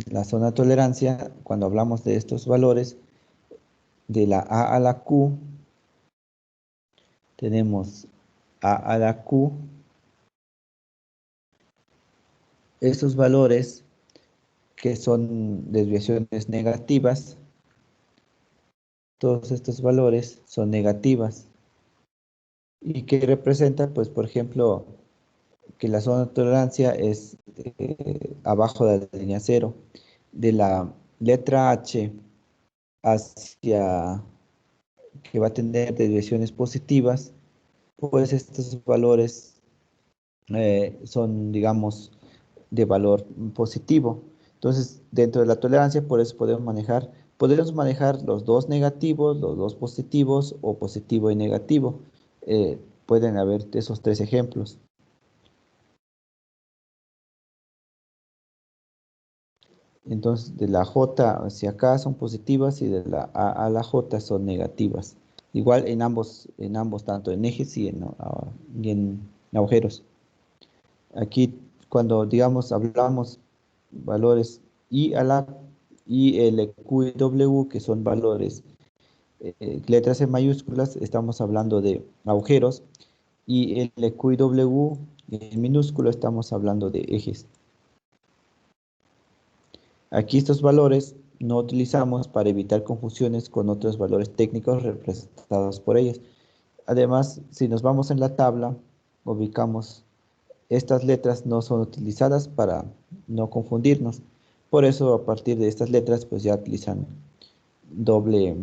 La zona de tolerancia, cuando hablamos de estos valores, de la A a la Q, tenemos A a la Q. Esos valores que son desviaciones negativas, todos estos valores son negativas. ¿Y qué representa? Pues, por ejemplo, que la zona de tolerancia es abajo de la línea cero. De la letra H hacia que va a tener desviaciones positivas, pues estos valores son, digamos, de valor positivo. Entonces, dentro de la tolerancia, por eso podemos manejar los dos negativos, los dos positivos o positivo y negativo. Pueden haber esos tres ejemplos. Entonces, de la J hacia acá son positivas y de la A a la J son negativas. Igual en ambos tanto en ejes y en agujeros. Aquí, cuando, digamos, hablamos valores I a la I, L, Q y W, que son valores, letras en mayúsculas, estamos hablando de agujeros, y L, Q y W en minúsculo estamos hablando de ejes. Aquí estos valores no utilizamos para evitar confusiones con otros valores técnicos representados por ellos. Además, si nos vamos en la tabla, ubicamos estas letras no son utilizadas para no confundirnos. Por eso, a partir de estas letras, pues ya utilizan doble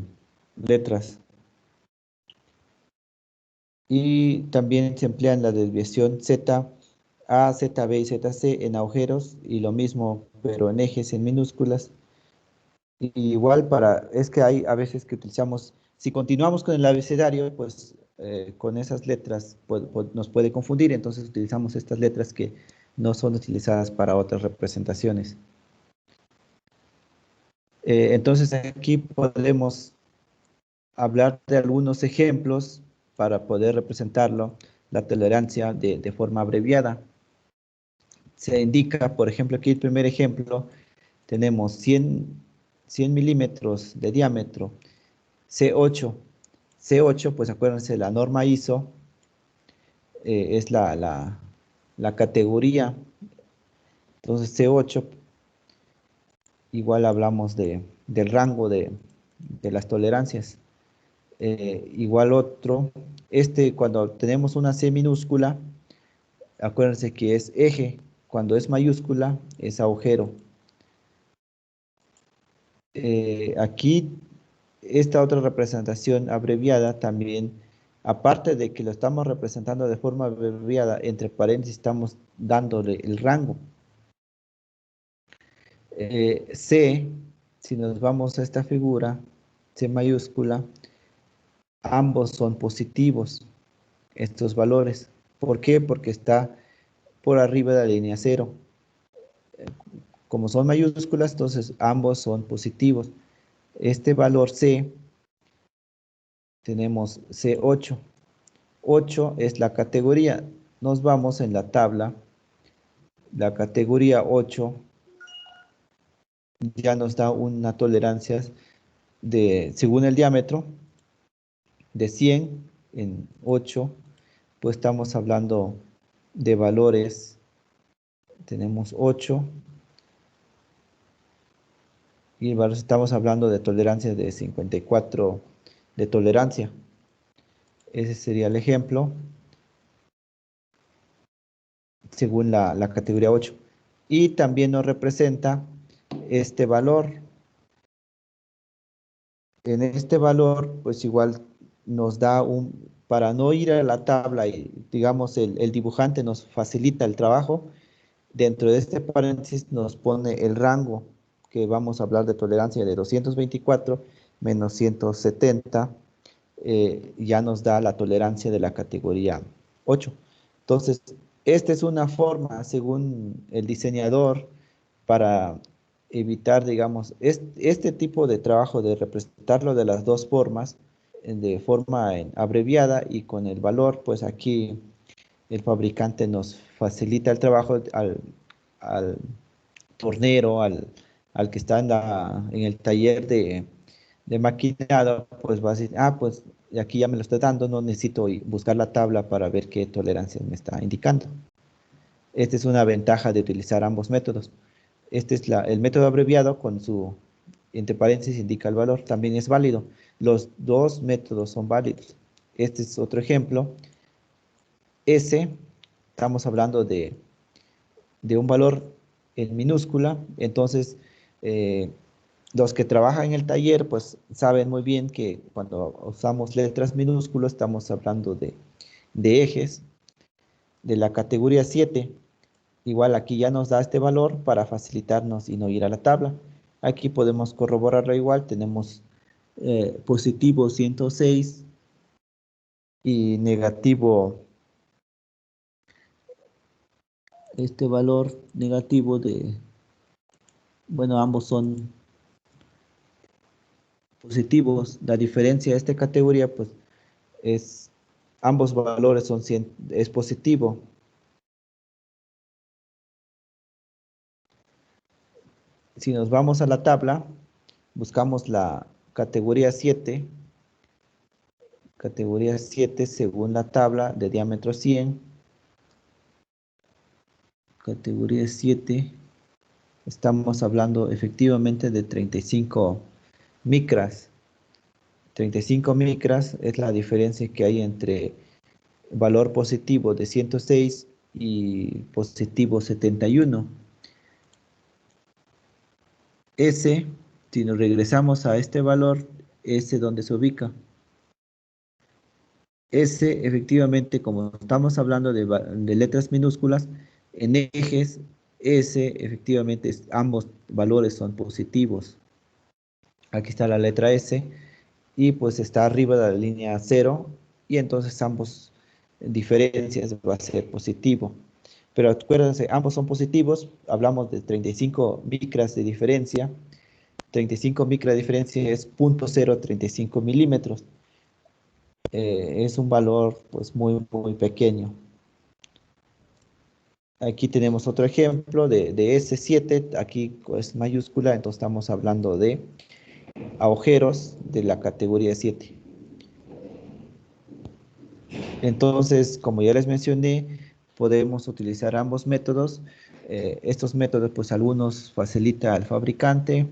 letras. Y también se emplean la desviación Z A, ZB y ZC en agujeros y lo mismo, pero en ejes en minúsculas. Y igual es que hay a veces que utilizamos, si continuamos con el abecedario, pues con esas letras nos puede confundir, entonces utilizamos estas letras que no son utilizadas para otras representaciones. Entonces aquí podemos hablar de algunos ejemplos para poder representarlo, la tolerancia de forma abreviada. Se indica, por ejemplo, aquí el primer ejemplo, tenemos 100 milímetros de diámetro, C8. C8, pues acuérdense, la norma ISO es la categoría. Entonces C8, igual hablamos del rango de las tolerancias. Igual otro, cuando tenemos una C minúscula, acuérdense que es eje. Cuando es mayúscula, es agujero. Aquí, esta otra representación abreviada también, aparte de que lo estamos representando de forma abreviada, entre paréntesis estamos dándole el rango. C, si nos vamos a esta figura, C mayúscula, ambos son positivos, estos valores. ¿Por qué? Porque está por arriba de la línea cero. Como son mayúsculas, entonces ambos son positivos. Este valor C, tenemos C8. 8 es la categoría. Nos vamos en la tabla. La categoría 8 ya nos da una tolerancia según el diámetro, de 100 en 8, pues estamos hablando de valores. Tenemos 8 y estamos hablando de tolerancia de 54 de tolerancia. Ese sería el ejemplo según la categoría 8. Y también nos representa este valor. En este valor, pues igual nos da para no ir a la tabla y digamos el dibujante nos facilita el trabajo, dentro de este paréntesis nos pone el rango, que vamos a hablar de tolerancia de 224 menos 170, ya nos da la tolerancia de la categoría 8. Entonces, esta es una forma, según el diseñador, para evitar, digamos, este tipo de trabajo de representarlo de las dos formas, de forma abreviada y con el valor, pues aquí el fabricante nos facilita el trabajo al tornero, al que está en el taller de maquinado, pues va a decir, pues aquí ya me lo está dando, no necesito buscar la tabla para ver qué tolerancia me está indicando. Esta es una ventaja de utilizar ambos métodos. Este es el método abreviado con su, entre paréntesis, indica el valor. También es válido. Los dos métodos son válidos. Este es otro ejemplo. S, estamos hablando de de un valor en minúscula, entonces los que trabajan en el taller pues saben muy bien que cuando usamos letras minúsculas estamos hablando de ejes de la categoría 7. Igual aquí ya nos da este valor para facilitarnos y no ir a la tabla. Aquí podemos corroborarlo igual, tenemos positivo 106 y negativo, este valor negativo bueno, ambos son positivos. La diferencia de esta categoría, pues, es, ambos valores es positivo. Si nos vamos a la tabla, buscamos la categoría 7 según la tabla de diámetro 100, categoría 7, estamos hablando efectivamente de 35 micras. 35 micras es la diferencia que hay entre valor positivo de 106 y positivo 71. S, si nos regresamos a este valor, S donde se ubica. S, efectivamente, como estamos hablando de letras minúsculas, en ejes, S, efectivamente, ambos valores son positivos. Aquí está la letra S, y pues está arriba de la línea 0, y entonces ambos diferencias va a ser positivo. Pero acuérdense, ambos son positivos, hablamos de 35 micras de diferencia. 35 micras de diferencia es 0.035 milímetros. Es un valor pues muy pequeño. Aquí tenemos otro ejemplo de S7, aquí es mayúscula, entonces estamos hablando de agujeros de la categoría 7. Entonces, como ya les mencioné, podemos utilizar ambos métodos. Estos métodos, pues algunos facilita al fabricante.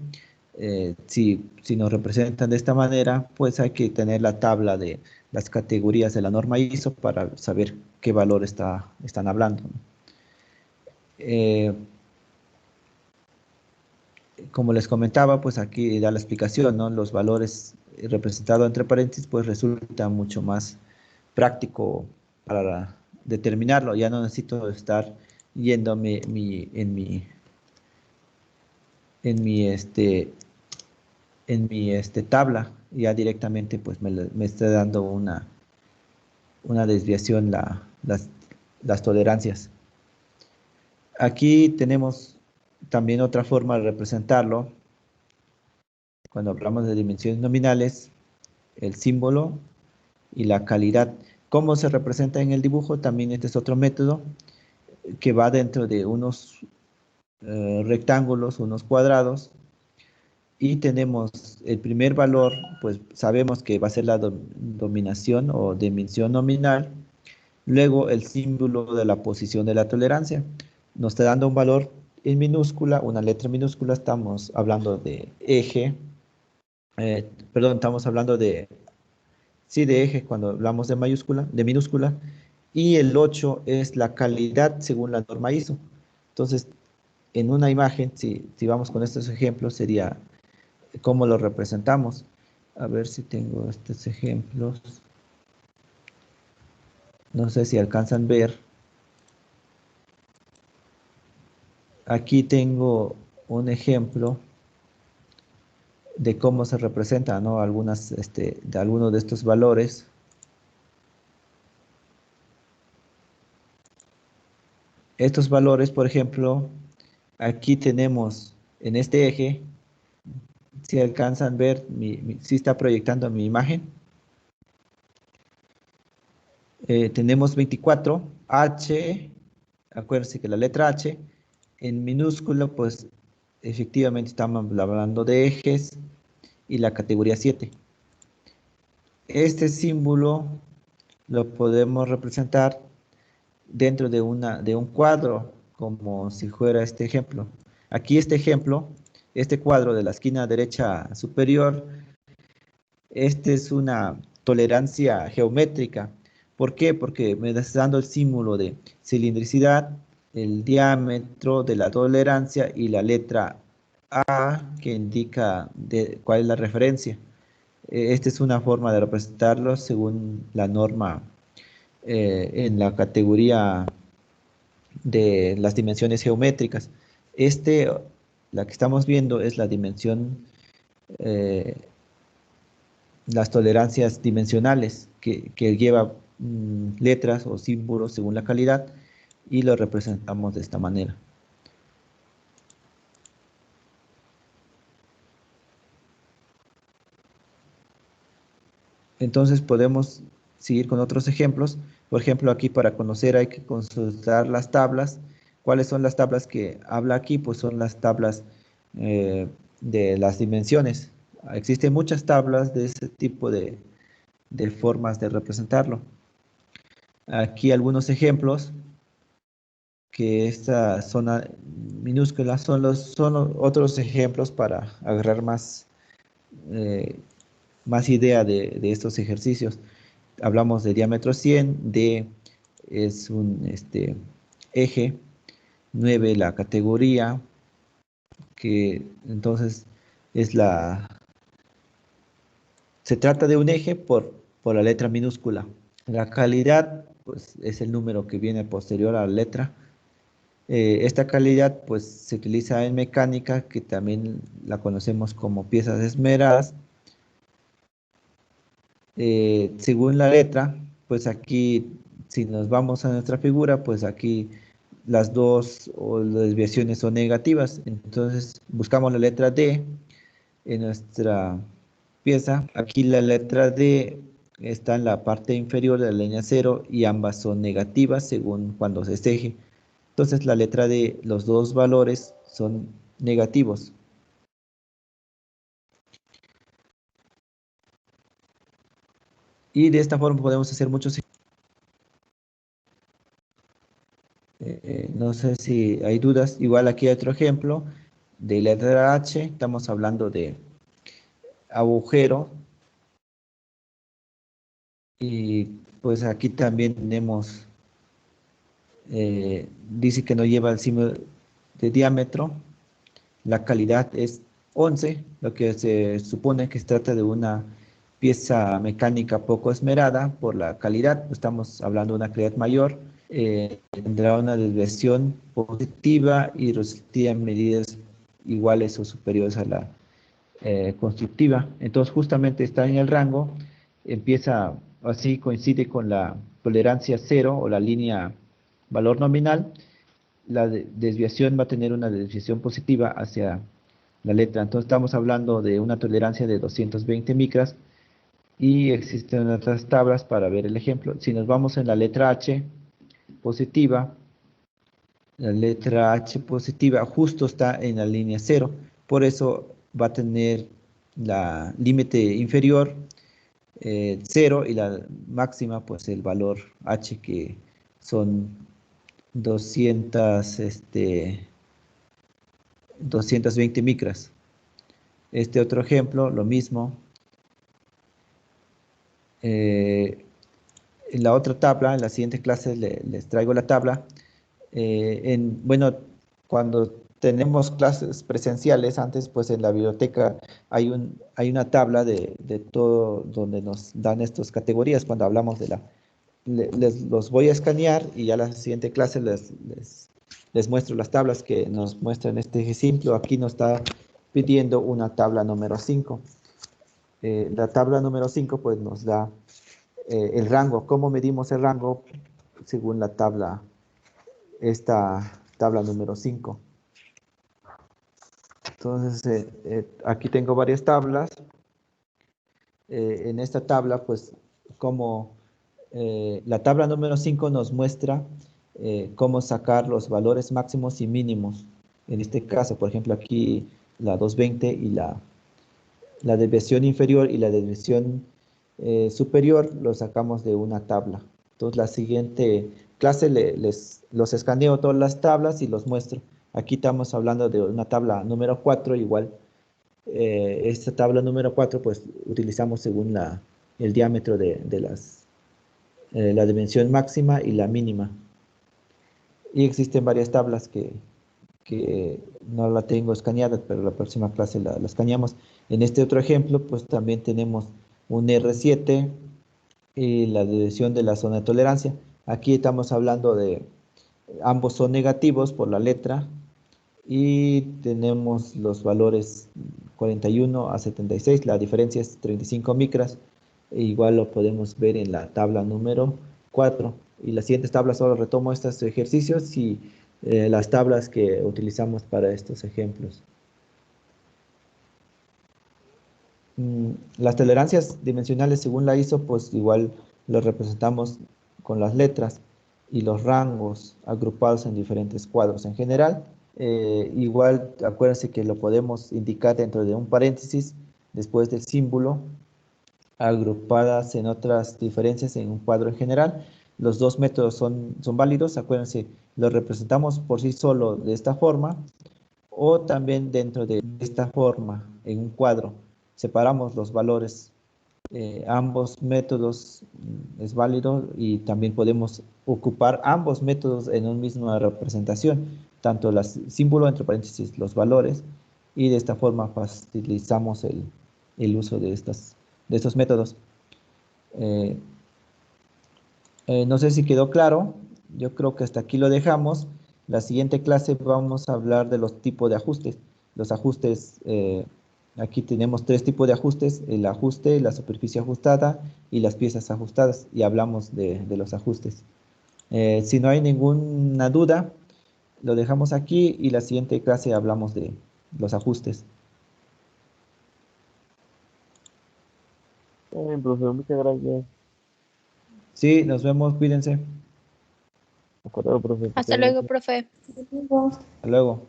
Si nos representan de esta manera, pues hay que tener la tabla de las categorías de la norma ISO para saber qué valor están hablando. Eh, Como les comentaba, pues aquí da la explicación, ¿no? Los valores representados entre paréntesis, pues resulta mucho más práctico para determinarlo. Ya no necesito estar yéndome en mi tabla. Ya directamente pues me está dando una desviación las tolerancias. Aquí tenemos también otra forma de representarlo. Cuando hablamos de dimensiones nominales, el símbolo y la calidad. ¿Cómo se representa en el dibujo? También este es otro método que va dentro de unos rectángulos, unos cuadrados, y tenemos el primer valor, pues sabemos que va a ser la dominación o dimensión nominal, luego el símbolo de la posición de la tolerancia. Nos está dando un valor en minúscula, una letra minúscula, estamos hablando de eje, perdón, estamos hablando de eje cuando hablamos de minúscula, y el 8 es la calidad según la norma ISO. Entonces, en una imagen, si vamos con estos ejemplos, sería cómo lo representamos. A ver si tengo estos ejemplos. No sé si alcanzan a ver. Aquí tengo un ejemplo de cómo se representa, ¿no? De algunos de estos valores. Estos valores, por ejemplo, aquí tenemos en este eje, si alcanzan a ver, si está proyectando mi imagen. Tenemos 24, H, acuérdense que la letra H, en minúsculo, pues efectivamente estamos hablando de ejes y la categoría 7. Este símbolo lo podemos representar dentro de un cuadro, como si fuera este ejemplo. Aquí este ejemplo, este cuadro de la esquina derecha superior, este es una tolerancia geométrica. ¿Por qué? Porque me está dando el símbolo de cilindricidad, el diámetro de la tolerancia y la letra A que indica cuál es la referencia. Esta es una forma de representarlo según la norma en la categoría de las dimensiones geométricas. La que estamos viendo es la dimensión, eh, las tolerancias dimensionales que lleva letras o símbolos según la calidad y lo representamos de esta manera. Entonces podemos seguir con otros ejemplos. Por ejemplo, aquí para conocer hay que consultar las tablas. ¿Cuáles son las tablas que habla aquí? Pues son las tablas de las dimensiones. Existen muchas tablas de ese tipo de formas de representarlo. Aquí algunos ejemplos que esta zona minúscula son otros ejemplos para agarrar más idea de estos ejercicios. Hablamos de diámetro 100, D es un eje, 9 la categoría, que entonces se trata de un eje por la letra minúscula. La calidad, pues, es el número que viene posterior a la letra. Esta calidad, pues, se utiliza en mecánica, que también la conocemos como piezas esmeradas. Según la letra, pues aquí, si nos vamos a nuestra figura, pues aquí las dos o las desviaciones son negativas. Entonces buscamos la letra D en nuestra pieza. Aquí la letra D está en la parte inferior de la línea 0 y ambas son negativas según cuando se eje. Entonces la letra D, los dos valores son negativos. Y de esta forma podemos hacer muchos. No sé si hay dudas. Igual aquí hay otro ejemplo de letra H. Estamos hablando de agujero. Y pues aquí también tenemos, dice que no lleva el signo de diámetro. La calidad es 11, lo que se supone que se trata de una pieza mecánica poco esmerada por la calidad. Estamos hablando de una calidad mayor. Tendrá una desviación positiva y resultaría en medidas iguales o superiores a la constructiva. Entonces justamente está en el rango, empieza así, coincide con la tolerancia 0 o la línea valor nominal. La desviación va a tener una desviación positiva hacia la letra. Entonces estamos hablando de una tolerancia de 220 micras y existen otras tablas para ver el ejemplo. Si nos vamos en la letra H positiva, la letra H positiva justo está en la línea 0, por eso va a tener la límite inferior 0 y la máxima pues el valor H que son 220 micras. Este otro ejemplo, lo mismo. En la otra tabla, en la siguiente clase les traigo la tabla. Bueno, cuando tenemos clases presenciales, antes pues en la biblioteca hay una tabla de todo donde nos dan estas categorías. Cuando hablamos de los voy a escanear y ya la siguiente clase les muestro las tablas que nos muestran este ejemplo. Aquí nos está pidiendo una tabla número 5. La tabla número 5 pues nos da el rango. ¿Cómo medimos el rango? Según la tabla, esta tabla número 5. Entonces, aquí tengo varias tablas. En esta tabla, pues, como la tabla número 5 nos muestra cómo sacar los valores máximos y mínimos. En este caso, por ejemplo, aquí la 220 y la desviación inferior y la desviación superior lo sacamos de una tabla. Entonces, la siguiente clase los escaneo todas las tablas y los muestro. Aquí estamos hablando de una tabla número 4, igual. Esta tabla número 4, pues utilizamos según el diámetro de la dimensión máxima y la mínima. Y existen varias tablas que no la tengo escaneada, pero la próxima clase la escaneamos. En este otro ejemplo, pues también tenemos un R7 y la dirección de la zona de tolerancia. Aquí estamos hablando de ambos son negativos por la letra y tenemos los valores 41 a 76, la diferencia es 35 micras, e igual lo podemos ver en la tabla número 4. Y las siguientes tablas solo retomo estos ejercicios y las tablas que utilizamos para estos ejemplos. Las tolerancias dimensionales según la ISO, pues igual los representamos con las letras y los rangos agrupados en diferentes cuadros. En general, igual acuérdense que lo podemos indicar dentro de un paréntesis después del símbolo, agrupadas en otras diferencias en un cuadro en general. Los dos métodos son válidos, acuérdense, los representamos por sí solo de esta forma o también dentro de esta forma en un cuadro. Separamos los valores. Ambos métodos es válido y también podemos ocupar ambos métodos en una misma representación, tanto el símbolo entre paréntesis, los valores, y de esta forma facilitamos el uso de estos métodos. No sé si quedó claro, yo creo que hasta aquí lo dejamos. La siguiente clase vamos a hablar de los tipos de ajustes. Los ajustes, aquí tenemos 3 tipos de ajustes: el ajuste, la superficie ajustada y las piezas ajustadas, y hablamos de los ajustes. Si no hay ninguna duda, lo dejamos aquí y la siguiente clase hablamos de los ajustes. Profesor, muchas gracias. Sí, nos vemos, cuídense. Hasta luego, profesor. Hasta luego, profe. Hasta luego.